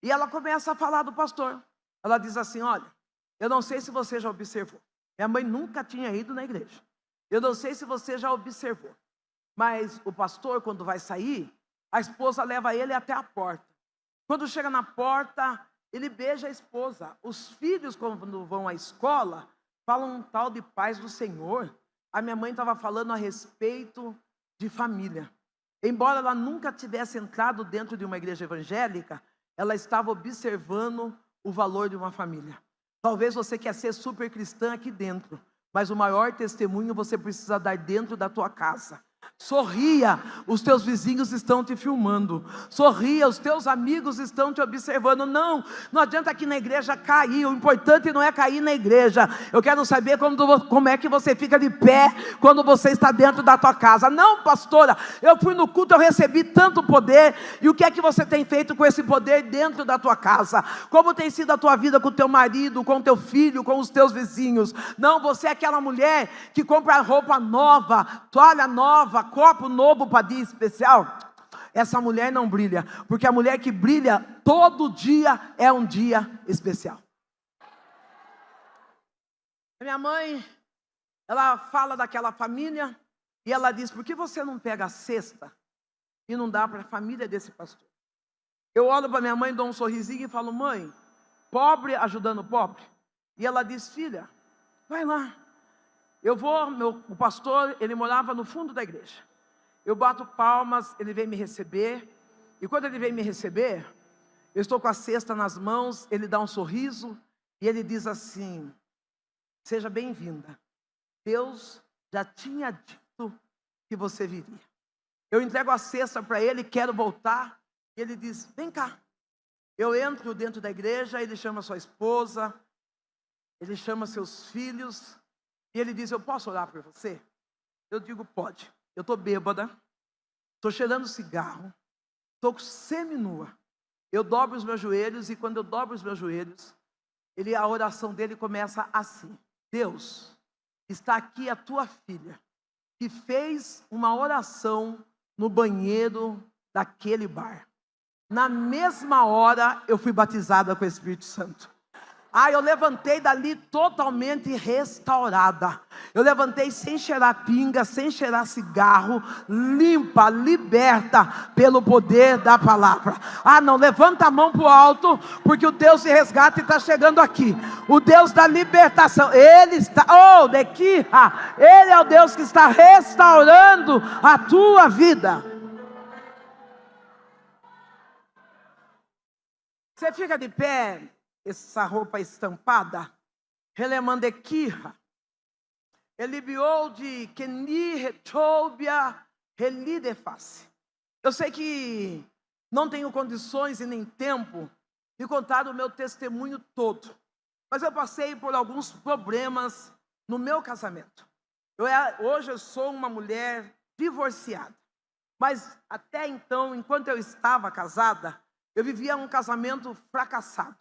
E ela começa a falar do pastor. Ela diz assim: olha, eu não sei se você já observou. Minha mãe nunca tinha ido na igreja. Eu não sei se você já observou. Mas o pastor, quando vai sair, a esposa leva ele até a porta. Quando chega na porta, ele beija a esposa. Os filhos, quando vão à escola, falam um tal de paz do Senhor. A minha mãe estava falando a respeito de família. Embora ela nunca tivesse entrado dentro de uma igreja evangélica, ela estava observando o valor de uma família. Talvez você quer ser super cristã aqui dentro, mas o maior testemunho você precisa dar dentro da tua casa. Sorria, os teus vizinhos estão te filmando. Sorria, os teus amigos estão te observando. Não adianta aqui na igreja cair. O importante não é cair na igreja. Eu quero saber como é que você fica de pé quando você está dentro da tua casa. Não, pastora, eu fui no culto, eu recebi tanto poder. E o que é que você tem feito com esse poder dentro da tua casa? Como tem sido a tua vida com o teu marido, com o teu filho, com os teus vizinhos? Não, você é aquela mulher que compra roupa nova, toalha nova, copo novo para dia especial. Essa mulher não brilha, porque a mulher que brilha todo dia é um dia especial. A minha mãe, ela fala daquela família e ela diz: por que você não pega a cesta e não dá para a família desse pastor? Eu olho para minha mãe, dou um sorrisinho e falo: mãe, pobre ajudando pobre? E ela diz: filha, vai lá. Eu vou, o pastor, ele morava no fundo da igreja. Eu bato palmas, ele vem me receber. E quando ele vem me receber, eu estou com a cesta nas mãos, ele dá um sorriso e ele diz assim: seja bem-vinda. Deus já tinha dito que você viria. Eu entrego a cesta para ele, quero voltar. E ele diz: vem cá. Eu entro dentro da igreja, ele chama sua esposa, ele chama seus filhos. E ele diz: eu posso orar por você? Eu digo: pode. Eu estou bêbada, estou cheirando cigarro, estou semi-nua. Eu dobro os meus joelhos e quando eu dobro os meus joelhos, a oração dele começa assim: Deus, está aqui a tua filha, que fez uma oração no banheiro daquele bar. Na mesma hora eu fui batizada com o Espírito Santo. Eu levantei dali totalmente restaurada. Eu levantei sem cheirar pinga, sem cheirar cigarro, limpa, liberta pelo poder da palavra. Não, levanta a mão para o alto, porque o Deus de resgate está chegando aqui. O Deus da libertação, Ele está, Ele é o Deus que está restaurando a tua vida. Você fica de pé, essa roupa estampada, Relemandequirra, Elibiou de Keni Retobia Relideface. Eu sei que não tenho condições e nem tempo de contar o meu testemunho todo, mas eu passei por alguns problemas no meu casamento. Hoje eu sou uma mulher divorciada, mas até então, enquanto eu estava casada, eu vivia um casamento fracassado,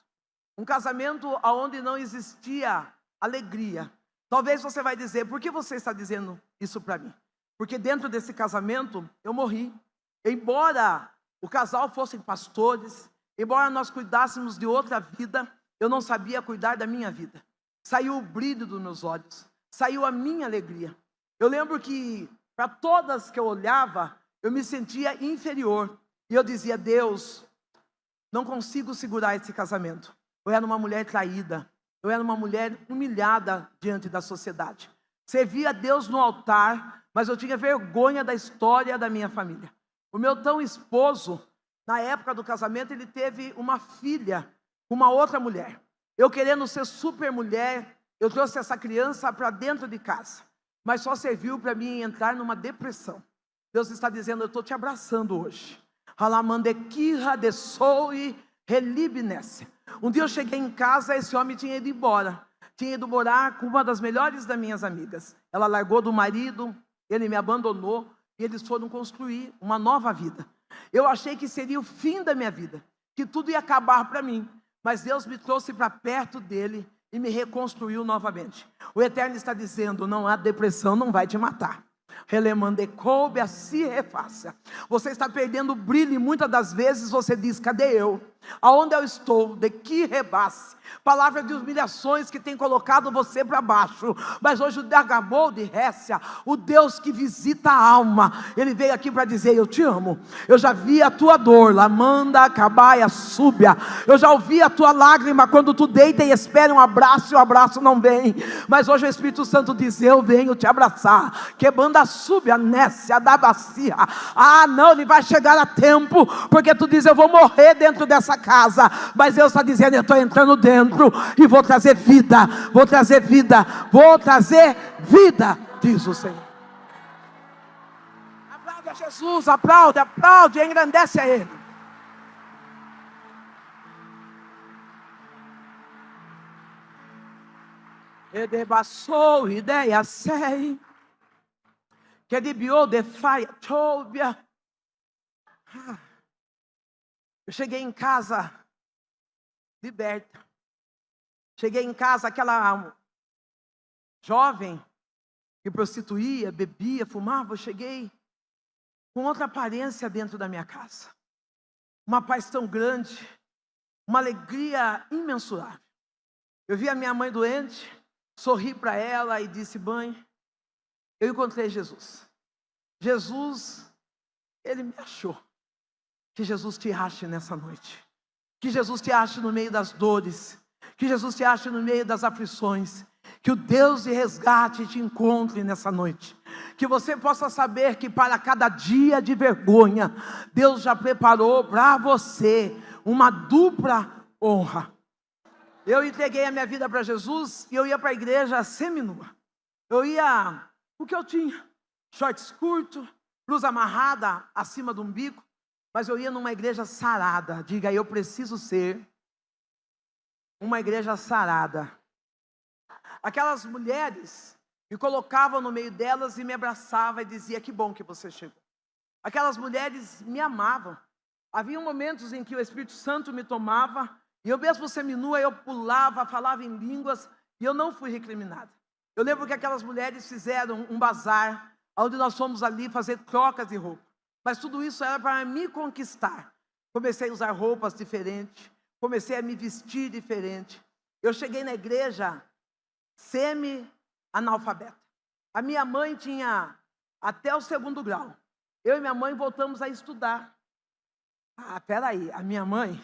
um casamento onde não existia alegria. Talvez você vai dizer, por que você está dizendo isso para mim? Porque dentro desse casamento eu morri. Embora o casal fossem pastores, embora nós cuidássemos de outra vida, eu não sabia cuidar da minha vida. Saiu o brilho dos meus olhos, saiu a minha alegria. Eu lembro que para todas que eu olhava, eu me sentia inferior. E eu dizia, Deus, não consigo segurar esse casamento. Eu era uma mulher traída, eu era uma mulher humilhada diante da sociedade. Servia a Deus no altar, mas eu tinha vergonha da história da minha família. O meu tão esposo, na época do casamento, ele teve uma filha com uma outra mulher. Eu querendo ser super mulher, eu trouxe essa criança para dentro de casa, mas só serviu para mim entrar numa depressão. Deus está dizendo, eu estou te abraçando hoje. Halamandequirra de soe relibnesse. Um dia eu cheguei em casa, esse homem tinha ido embora. Tinha ido morar com uma das melhores das minhas amigas. Ela largou do marido, ele me abandonou e eles foram construir uma nova vida. Eu achei que seria o fim da minha vida, que tudo ia acabar para mim. Mas Deus me trouxe para perto dele e me reconstruiu novamente. O Eterno está dizendo, não há depressão, não vai te matar. Relemandecoube a se refaça. Você está perdendo o brilho e muitas das vezes você diz, cadê eu? Aonde eu estou? De que rebasse? Palavra de humilhações que tem colocado você para baixo. Mas hoje o Dagabou de Récia, o Deus que visita a alma, Ele veio aqui para dizer, eu te amo. Eu já vi a tua dor, Lamanda, Cabaia, Súbia. Eu já ouvi a tua lágrima quando tu deita e espera um abraço e o abraço não vem. Mas hoje o Espírito Santo diz, eu venho te abraçar. Que banda Súbia, Nécia, da bacia. Não, ele vai chegar a tempo, porque tu diz, eu vou morrer dentro dessa casa, mas Deus está dizendo, eu estou entrando dentro e vou trazer vida, vou trazer vida, vou trazer vida, diz o Senhor. Aplaude a Jesus, aplaude, aplaude, engrandece a Ele. E debaixou ideia sei que de bio de faia tobia. Eu cheguei em casa liberta. Cheguei em casa, aquela jovem que prostituía, bebia, fumava. Eu cheguei com outra aparência dentro da minha casa. Uma paz tão grande, uma alegria imensurável. Eu vi a minha mãe doente, sorri para ela e disse, mãe, eu encontrei Jesus. Jesus, Ele me achou. Que Jesus te ache nessa noite. Que Jesus te ache no meio das dores. Que Jesus te ache no meio das aflições. Que o Deus de resgate te encontre nessa noite. Que você possa saber que para cada dia de vergonha, Deus já preparou para você uma dupla honra. Eu entreguei a minha vida para Jesus e eu ia para a igreja seminua. Eu ia, o que eu tinha? Shorts curtos, blusa amarrada acima do umbigo. Mas eu ia numa igreja sarada. Diga, eu preciso ser uma igreja sarada. Aquelas mulheres me colocavam no meio delas e me abraçavam e dizia, que bom que você chegou. Aquelas mulheres me amavam. Havia momentos em que o Espírito Santo me tomava e eu mesmo seminua, eu pulava, falava em línguas e eu não fui recriminada. Eu lembro que aquelas mulheres fizeram um bazar, onde nós fomos ali fazer trocas de roupa. Mas tudo isso era para me conquistar. Comecei a usar roupas diferentes, comecei a me vestir diferente. Eu cheguei na igreja semi-analfabeta. A minha mãe tinha até o 2º grau. Eu e minha mãe voltamos a estudar. Peraí, a minha mãe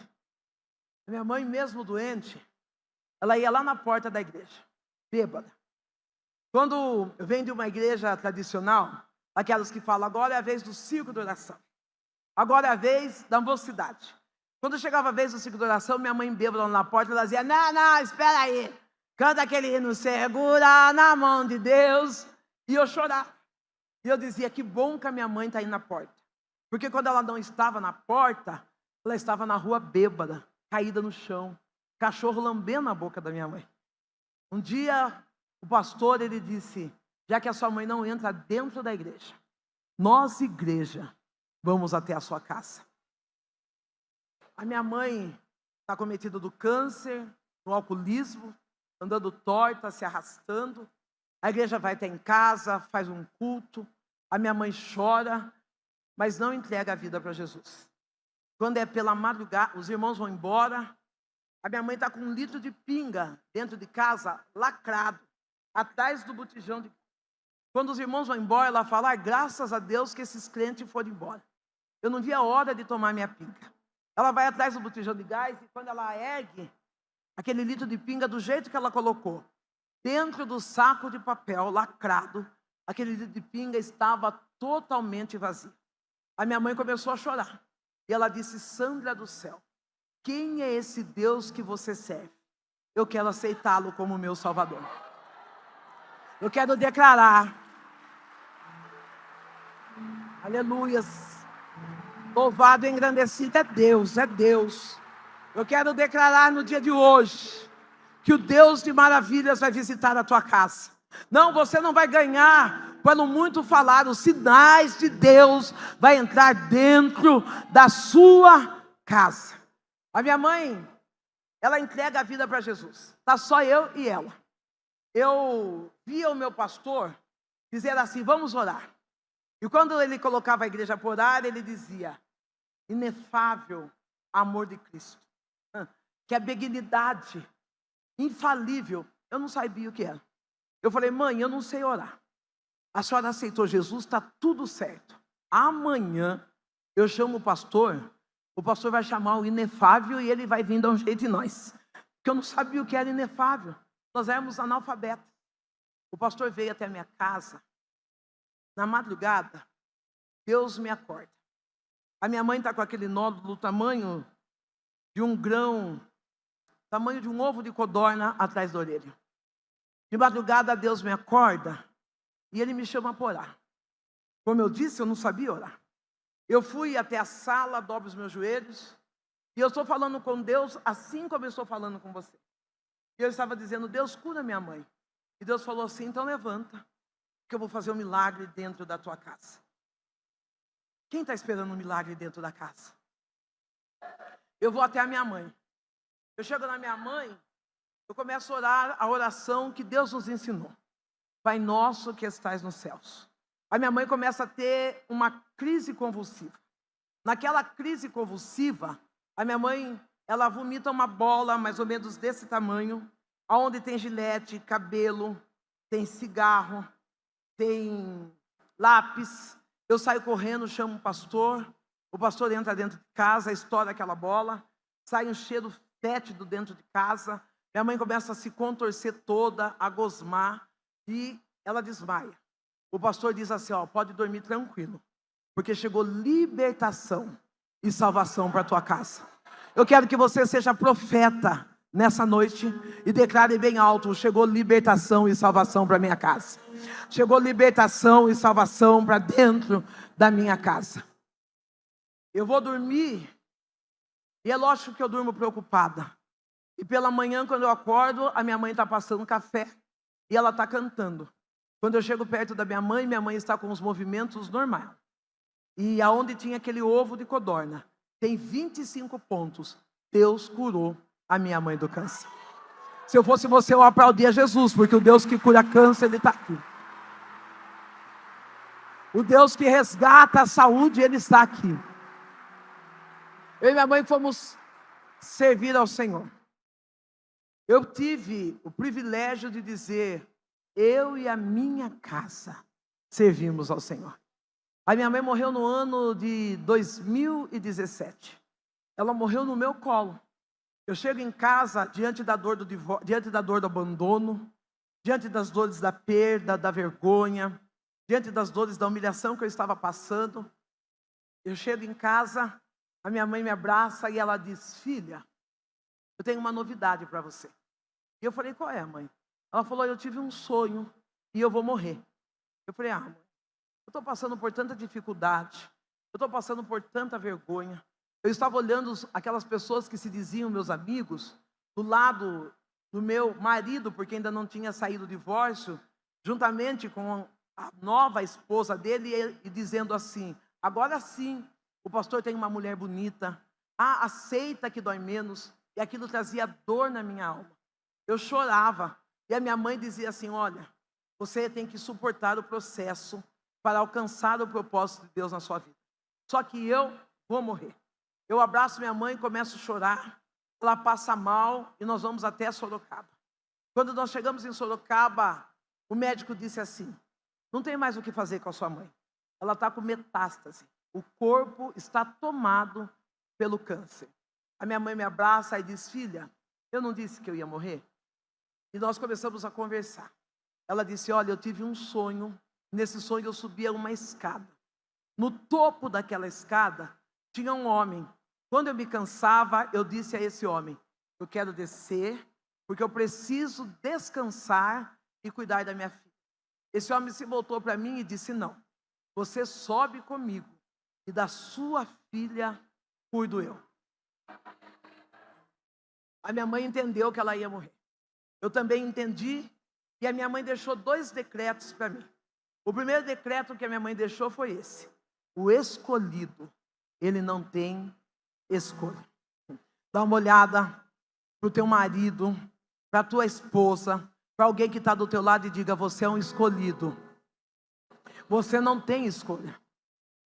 mesmo doente, ela ia lá na porta da igreja, bêbada. Quando eu venho de uma igreja tradicional, aquelas que falam, agora é a vez do círculo de oração. Agora é a vez da mocidade. Quando chegava a vez do círculo de oração, minha mãe bêbada lá na porta, ela dizia, não, espera aí. Canta aquele hino, segura na mão de Deus. E eu chorava. E eu dizia, que bom que a minha mãe está aí na porta. Porque quando ela não estava na porta, ela estava na rua bêbada, caída no chão. Cachorro lambendo a boca da minha mãe. Um dia, o pastor, ele disse, já que a sua mãe não entra dentro da igreja, nós, igreja, vamos até a sua casa. A minha mãe está cometida do câncer, do alcoolismo, andando torta, se arrastando. A igreja vai até em casa, faz um culto. A minha mãe chora, mas não entrega a vida para Jesus. Quando é pela madrugada, os irmãos vão embora. A minha mãe está com 1 litro de pinga dentro de casa, lacrado, atrás do botijão de... Quando os irmãos vão embora, ela fala, graças a Deus que esses crentes foram embora. Eu não vi a hora de tomar minha pinga. Ela vai atrás do botijão de gás e quando ela ergue aquele litro de pinga do jeito que ela colocou, dentro do saco de papel lacrado, aquele litro de pinga estava totalmente vazio. A minha mãe começou a chorar. E ela disse, Sandra do céu, quem é esse Deus que você serve? Eu quero aceitá-lo como meu Salvador. Eu quero declarar, aleluias, louvado e engrandecido é Deus, é Deus. Eu quero declarar no dia de hoje, que o Deus de maravilhas vai visitar a tua casa. Não, você não vai ganhar, pelo muito falar, os sinais de Deus vai entrar dentro da sua casa. A minha mãe, ela entrega a vida para Jesus. Está só eu e ela. Eu via o meu pastor dizer assim, vamos orar. E quando ele colocava a igreja para orar, ele dizia, inefável amor de Cristo. Que a benignidade infalível, eu não sabia o que era. Eu falei, mãe, eu não sei orar. A senhora aceitou Jesus, está tudo certo. Amanhã eu chamo o pastor vai chamar o inefável e ele vai vir dar um jeito em nós. Porque eu não sabia o que era inefável. Nós éramos analfabetos. O pastor veio até a minha casa. Na madrugada, Deus me acorda. A minha mãe está com aquele nódulo do tamanho de um grão, tamanho de um ovo de codorna atrás da orelha. De madrugada, Deus me acorda e Ele me chama para orar. Como eu disse, eu não sabia orar. Eu fui até a sala, dobro os meus joelhos, e eu estou falando com Deus assim como eu estou falando com você. E eu estava dizendo, Deus, cura minha mãe. E Deus falou assim, então levanta, que eu vou fazer um milagre dentro da tua casa. Quem está esperando um milagre dentro da casa? Eu vou até a minha mãe. Eu chego na minha mãe, eu começo a orar a oração que Deus nos ensinou. Pai nosso que estais nos céus. A minha mãe começa a ter uma crise convulsiva. Naquela crise convulsiva, a minha mãe, ela vomita uma bola mais ou menos desse tamanho, onde tem gilete, cabelo, tem cigarro, tem lápis. Eu saio correndo, chamo o pastor entra dentro de casa, estoura aquela bola, sai um cheiro fétido dentro de casa. Minha mãe começa a se contorcer toda, a gosmar, e ela desmaia. O pastor diz assim, pode dormir tranquilo, porque chegou libertação e salvação para a tua casa. Eu quero que você seja profeta nessa noite e declare bem alto, chegou libertação e salvação para a minha casa. Chegou libertação e salvação para dentro da minha casa. Eu vou dormir, e é lógico que eu durmo preocupada. E pela manhã, quando eu acordo, a minha mãe está passando café e ela está cantando. Quando eu chego perto da minha mãe está com os movimentos normais. E aonde tinha aquele ovo de codorna, tem 25 pontos. Deus curou a minha mãe do câncer. Se eu fosse você, eu aplaudia Jesus, porque o Deus que cura câncer, Ele está aqui. O Deus que resgata a saúde, Ele está aqui. Eu e minha mãe fomos servir ao Senhor. Eu tive o privilégio de dizer: eu e a minha casa servimos ao Senhor. A minha mãe morreu no ano de 2017. Ela morreu no meu colo. Eu chego em casa diante da dor do divórcio, diante da dor do abandono, diante das dores da perda, da vergonha, diante das dores da humilhação que eu estava passando. Eu chego em casa, a minha mãe me abraça e ela diz: filha, eu tenho uma novidade para você. E eu falei: qual é, mãe? Ela falou: eu tive um sonho e eu vou morrer. Eu falei: ah, mãe, eu estou passando por tanta dificuldade, eu estou passando por tanta vergonha. Eu estava olhando aquelas pessoas que se diziam meus amigos, do lado do meu marido, porque ainda não tinha saído do divórcio, juntamente com a nova esposa dele, e dizendo assim: agora sim, o pastor tem uma mulher bonita, aceita que dói menos. E aquilo trazia dor na minha alma. Eu chorava, e a minha mãe dizia assim: olha, você tem que suportar o processo para alcançar o propósito de Deus na sua vida. Só que eu vou morrer. Eu abraço minha mãe, começo a chorar, ela passa mal e nós vamos até Sorocaba. Quando nós chegamos em Sorocaba, o médico disse assim: não tem mais o que fazer com a sua mãe. Ela está com metástase. O corpo está tomado pelo câncer. A minha mãe me abraça e diz: filha, eu não disse que eu ia morrer? E nós começamos a conversar. Ela disse: olha, eu tive um sonho. Nesse sonho eu subia uma escada. No topo daquela escada tinha um homem. Quando eu me cansava, eu disse a esse homem: eu quero descer, porque eu preciso descansar e cuidar da minha filha. Esse homem se voltou para mim e disse: não, você sobe comigo e da sua filha cuido eu. A minha mãe entendeu que ela ia morrer. Eu também entendi, e a minha mãe deixou 2 decretos para mim. O primeiro decreto que a minha mãe deixou foi esse: o escolhido, ele não tem escolha. Dá uma olhada para o teu marido, para a tua esposa, para alguém que está do teu lado e diga: você é um escolhido. Você não tem escolha.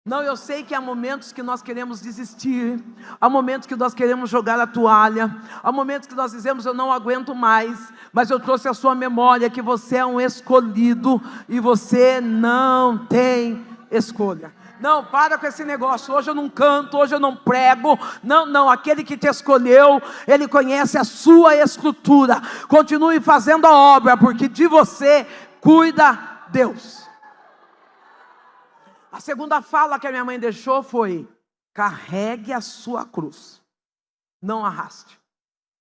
Não, eu sei que há momentos que nós queremos desistir, há momentos que nós queremos jogar a toalha, há momentos que nós dizemos: eu não aguento mais, mas eu trouxe à sua memória que você é um escolhido e você não tem escolha. Não, para com esse negócio: hoje eu não canto, hoje eu não prego. Não, aquele que te escolheu, ele conhece a sua estrutura. Continue fazendo a obra, porque de você cuida Deus. A segunda fala que a minha mãe deixou foi: carregue a sua cruz, não arraste.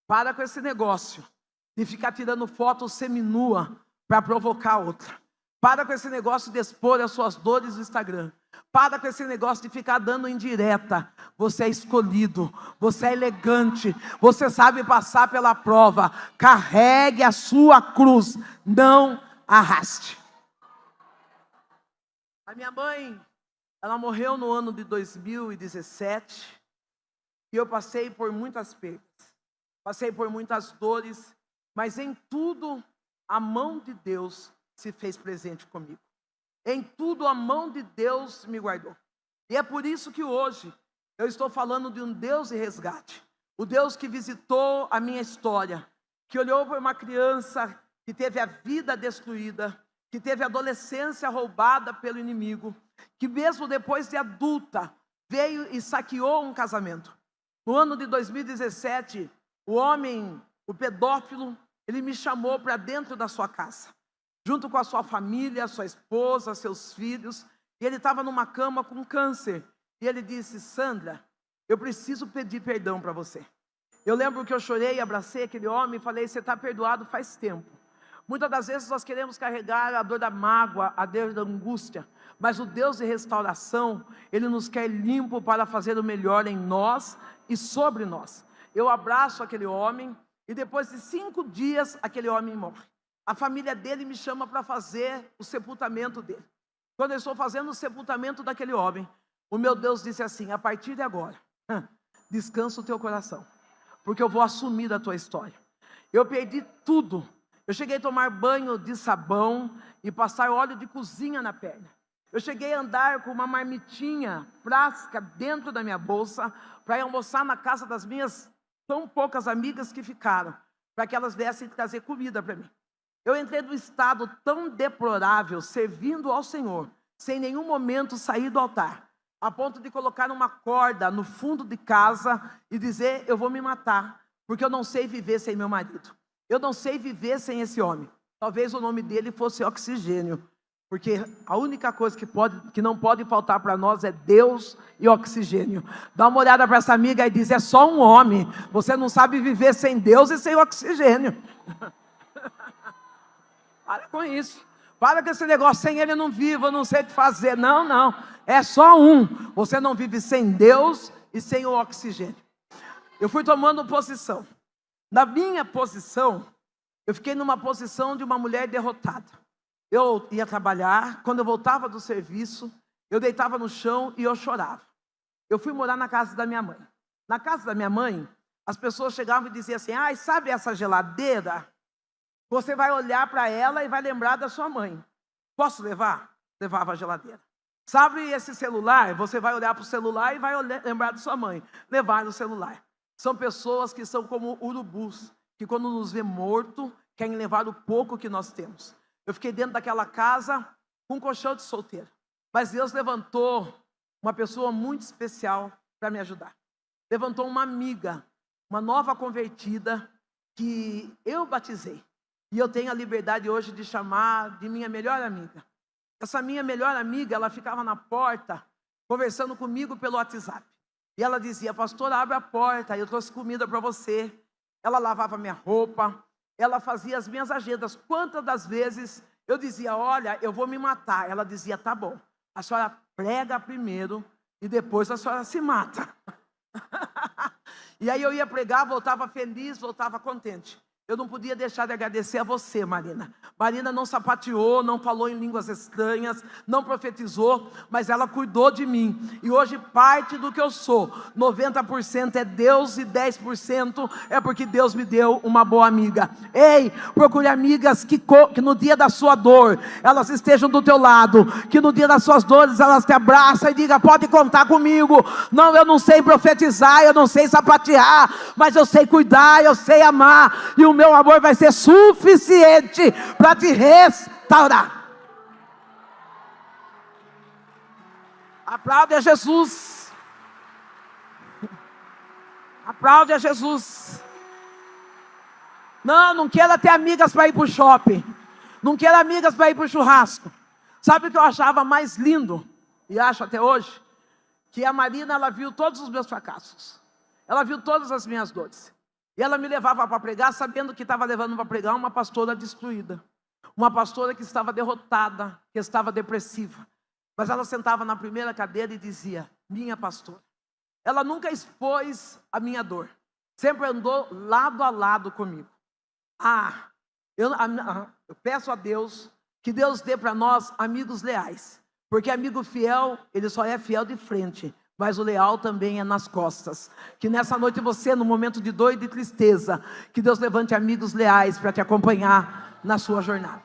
Para com esse negócio de ficar tirando foto seminua para provocar outra. Para com esse negócio de expor as suas dores no Instagram. Para com esse negócio de ficar dando indireta. Você é escolhido, você é elegante, você sabe passar pela prova. Carregue a sua cruz, não arraste. A minha mãe, ela morreu no ano de 2017, e eu passei por muitas perdas, passei por muitas dores, mas em tudo a mão de Deus se fez presente comigo. Em tudo a mão de Deus me guardou. E é por isso que hoje eu estou falando de um Deus de resgate. O Deus que visitou a minha história, que olhou para uma criança que teve a vida destruída, que teve a adolescência roubada pelo inimigo, que mesmo depois de adulta, veio e saqueou um casamento. No ano de 2017, o homem, o pedófilo, ele me chamou para dentro da sua casa, junto com a sua família, sua esposa, seus filhos, e ele estava numa cama com câncer, e ele disse: Sandra, eu preciso pedir perdão para você. Eu lembro que eu chorei, abracei aquele homem e falei: você está perdoado faz tempo. Muitas das vezes nós queremos carregar a dor da mágoa, a dor da angústia, mas o Deus de restauração, Ele nos quer limpo para fazer o melhor em nós e sobre nós. Eu abraço aquele homem e depois de 5 dias aquele homem morre. A família dele me chama para fazer o sepultamento dele. Quando eu estou fazendo o sepultamento daquele homem, o meu Deus disse assim: a partir de agora, descansa o teu coração, porque eu vou assumir a tua história. Eu perdi tudo. Eu cheguei a tomar banho de sabão e passar óleo de cozinha na perna. Eu cheguei a andar com uma marmitinha plástica dentro da minha bolsa para ir almoçar na casa das minhas tão poucas amigas que ficaram. para que elas viessem trazer comida para mim. Eu entrei num estado tão deplorável, servindo ao Senhor, sem nenhum momento sair do altar, a ponto de colocar uma corda no fundo de casa e dizer: eu vou me matar, porque eu não sei viver sem meu marido. Eu não sei viver sem esse homem. Talvez o nome dele fosse Oxigênio, porque a única coisa que não pode faltar para nós é Deus e oxigênio. Dá uma olhada para essa amiga e diz: é só um homem, você não sabe viver sem Deus e sem oxigênio. Para com isso. Para com esse negócio: sem ele eu não vivo, eu não sei o que fazer. Não, não. É só um. Você não vive sem Deus e sem o oxigênio. Eu fui tomando posição. Na minha posição, eu fiquei numa posição de uma mulher derrotada. Eu ia trabalhar, quando eu voltava do serviço, eu deitava no chão e eu chorava. Eu fui morar na casa da minha mãe. Na casa da minha mãe, as pessoas chegavam e diziam assim: ai, sabe essa geladeira? Você vai olhar para ela e vai lembrar da sua mãe. Posso levar? Levava a geladeira. Sabe esse celular? Você vai olhar para o celular e vai lembrar da sua mãe. Levar no celular. São pessoas que são como urubus, que quando nos vê morto, querem levar o pouco que nós temos. Eu fiquei dentro daquela casa com um colchão de solteiro. Mas Deus levantou uma pessoa muito especial para me ajudar. Levantou uma amiga, uma nova convertida, que eu batizei. E eu tenho a liberdade hoje de chamar de minha melhor amiga. Essa minha melhor amiga, ela ficava na porta, conversando comigo pelo WhatsApp. E ela dizia: pastor, abre a porta, eu trouxe comida para você. Ela lavava minha roupa, ela fazia as minhas agendas. Quantas das vezes eu dizia: olha, eu vou me matar. Ela dizia: tá bom, a senhora prega primeiro e depois a senhora se mata. E aí eu ia pregar, voltava feliz, voltava contente. Eu não podia deixar de agradecer a você, Marina. Marina não sapateou, não falou em línguas estranhas, não profetizou, mas ela cuidou de mim. E hoje parte do que eu sou, 90% é Deus e 10% é porque Deus me deu uma boa amiga. Ei, procure amigas que no dia da sua dor, elas estejam do teu lado, que no dia das suas dores elas te abraçam e digam: pode contar comigo. Não, eu não sei profetizar, eu não sei sapatear, mas eu sei cuidar, eu sei amar, e o meu amor vai ser suficiente para te restaurar. Aplaude a Jesus. Aplaude a Jesus. Não queira ter amigas para ir para o shopping. Não queira amigas para ir para o churrasco. Sabe o que eu achava mais lindo, e acho até hoje? Que a Marina, ela viu todos os meus fracassos. Ela viu todas as minhas dores. E ela me levava para pregar, sabendo que estava levando para pregar uma pastora destruída. Uma pastora que estava derrotada, que estava depressiva. Mas ela sentava na primeira cadeira e dizia: minha pastora. Ela nunca expôs a minha dor. Sempre andou lado a lado comigo. Eu peço a Deus que Deus dê para nós amigos leais. Porque amigo fiel, ele só é fiel de frente. Mas o leal também é nas costas. Que nessa noite você, no momento de dor e de tristeza, que Deus levante amigos leais para te acompanhar na sua jornada.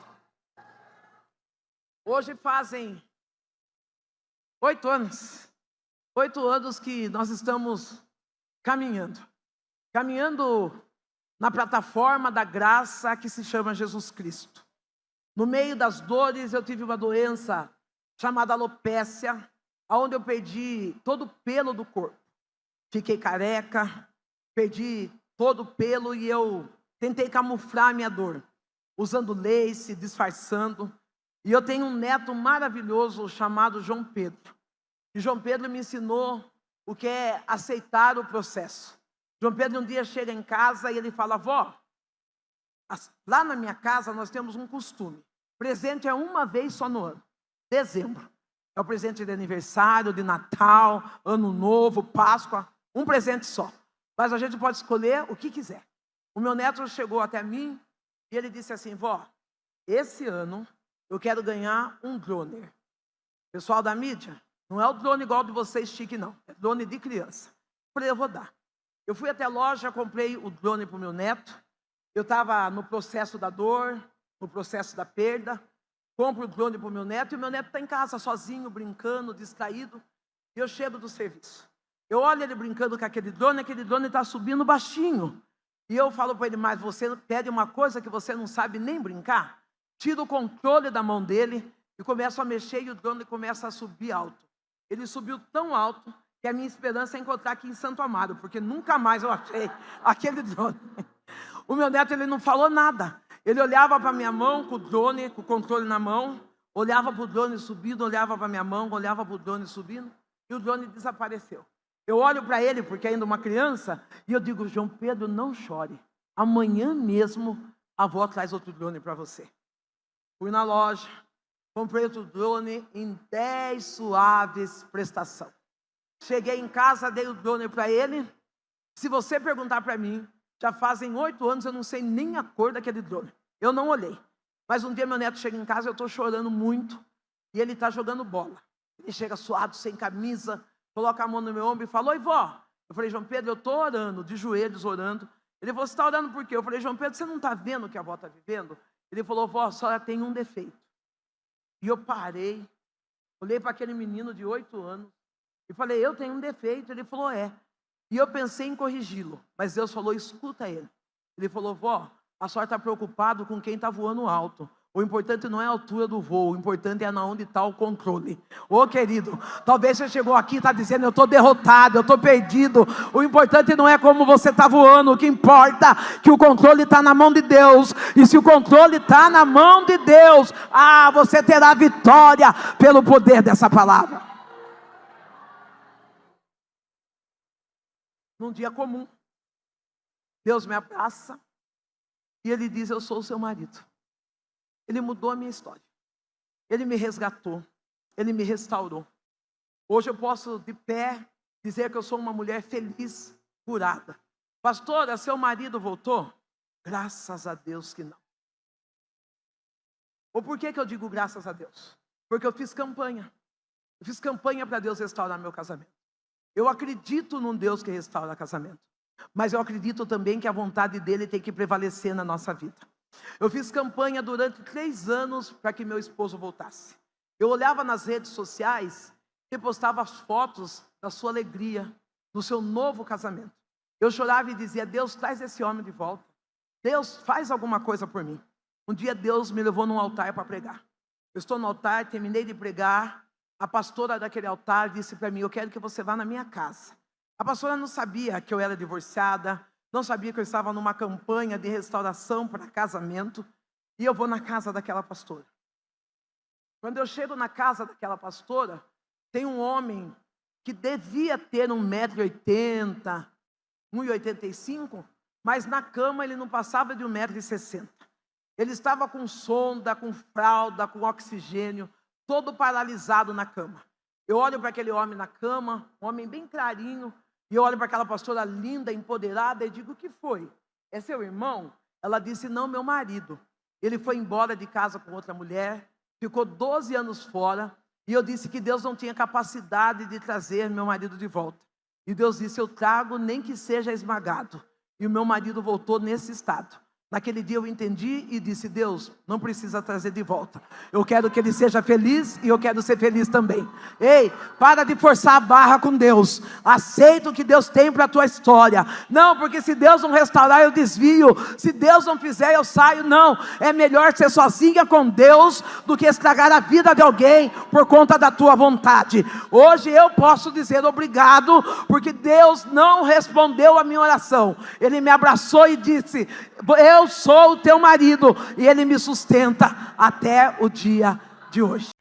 Hoje fazem 8 anos. 8 anos que nós estamos caminhando na plataforma da graça que se chama Jesus Cristo. No meio das dores, eu tive uma doença chamada alopécia, onde eu perdi todo o pelo do corpo. Fiquei careca, perdi todo o pelo e eu tentei camuflar a minha dor, usando lace, disfarçando. E eu tenho um neto maravilhoso chamado João Pedro. E João Pedro me ensinou o que é aceitar o processo. João Pedro um dia chega em casa e ele fala: vó, lá na minha casa nós temos um costume. Presente é uma vez só no ano, dezembro. É o presente de aniversário, de Natal, Ano Novo, Páscoa, um presente só. Mas a gente pode escolher o que quiser. O meu neto chegou até mim e ele disse assim: vó, esse ano eu quero ganhar um drone. Pessoal da mídia, não é o drone igual de vocês chique não, é drone de criança. Eu falei: eu vou dar. Eu fui até a loja, comprei o drone para o meu neto. Eu estava no processo da dor, no processo da perda. Compro o drone para o meu neto e o meu neto está em casa sozinho, brincando, distraído. E eu chego do serviço. Eu olho ele brincando com aquele drone está subindo baixinho. E eu falo para ele, mas você pede uma coisa que você não sabe nem brincar? Tira o controle da mão dele e começa a mexer e o drone começa a subir alto. Ele subiu tão alto que a minha esperança é encontrar aqui em Santo Amaro, porque nunca mais eu achei aquele drone. O meu neto, ele não falou nada. Ele olhava para minha mão com o drone, com o controle na mão, olhava para o drone subindo, olhava para minha mão, olhava para o drone subindo, e o drone desapareceu. Eu olho para ele, porque ainda uma criança, e eu digo, João Pedro, não chore. Amanhã mesmo a avó traz outro drone para você. Fui na loja, comprei outro drone em 10 suaves prestação. Cheguei em casa, dei o drone para ele. Se você perguntar para mim, já fazem 8 anos, eu não sei nem a cor daquele drone. Eu não olhei. Mas um dia meu neto chega em casa, eu estou chorando muito, e ele está jogando bola. Ele chega suado, sem camisa, coloca a mão no meu ombro e fala, oi vó. Eu falei, João Pedro, eu estou orando, de joelhos orando. Ele falou, você está orando por quê? Eu falei, João Pedro, você não está vendo o que a avó está vivendo? Ele falou, vó, a senhora tem um defeito. E eu parei, olhei para aquele menino de 8 anos, e falei, eu tenho um defeito. Ele falou, é. E eu pensei em corrigi-lo, mas Deus falou, escuta ele. Ele falou, vó, a senhora está preocupado com quem está voando alto. O importante não é a altura do voo, o importante é onde está o controle. Ô querido, talvez você chegou aqui e está dizendo, eu estou derrotado, eu estou perdido. O importante não é como você está voando, o que importa é que o controle está na mão de Deus. E se o controle está na mão de Deus, você terá vitória pelo poder dessa palavra. Num dia comum, Deus me abraça e Ele diz, eu sou o seu marido. Ele mudou a minha história. Ele me resgatou. Ele me restaurou. Hoje eu posso, de pé, dizer que eu sou uma mulher feliz, curada. Pastora, seu marido voltou? Graças a Deus que não. Ou por que eu digo graças a Deus? Porque eu fiz campanha. Eu fiz campanha para Deus restaurar meu casamento. Eu acredito num Deus que restaura casamento. Mas eu acredito também que a vontade dele tem que prevalecer na nossa vida. Eu fiz campanha durante 3 anos para que meu esposo voltasse. Eu olhava nas redes sociais e postava as fotos da sua alegria, do seu novo casamento. Eu chorava e dizia, Deus, traz esse homem de volta. Deus, faz alguma coisa por mim. Um dia Deus me levou num altar para pregar. Eu estou no altar, terminei de pregar. A pastora daquele altar disse para mim, eu quero que você vá na minha casa. A pastora não sabia que eu era divorciada, não sabia que eu estava numa campanha de restauração para casamento, e eu vou na casa daquela pastora. Quando eu chego na casa daquela pastora, tem um homem que devia ter 1,80 m, 1,85 m, mas na cama ele não passava de 1,60 m. Ele estava com sonda, com fralda, com oxigênio, todo paralisado na cama. Eu olho para aquele homem na cama, um homem bem clarinho, e eu olho para aquela pastora linda, empoderada, e digo, o que foi? É seu irmão? Ela disse, não, meu marido. Ele foi embora de casa com outra mulher, ficou 12 anos fora, e eu disse que Deus não tinha capacidade de trazer meu marido de volta. E Deus disse, eu trago nem que seja esmagado. E o meu marido voltou nesse estado. Naquele dia eu entendi e disse, Deus, não precisa trazer de volta. Eu quero que ele seja feliz e eu quero ser feliz também. Ei, para de forçar a barra com Deus. Aceita o que Deus tem para a tua história. Não, porque se Deus não restaurar eu desvio. Se Deus não fizer eu saio. Não, é melhor ser sozinha com Deus do que estragar a vida de alguém por conta da tua vontade. Hoje eu posso dizer obrigado, porque Deus não respondeu a minha oração. Ele me abraçou e disse, eu sou o teu marido, e ele me sustenta até o dia de hoje.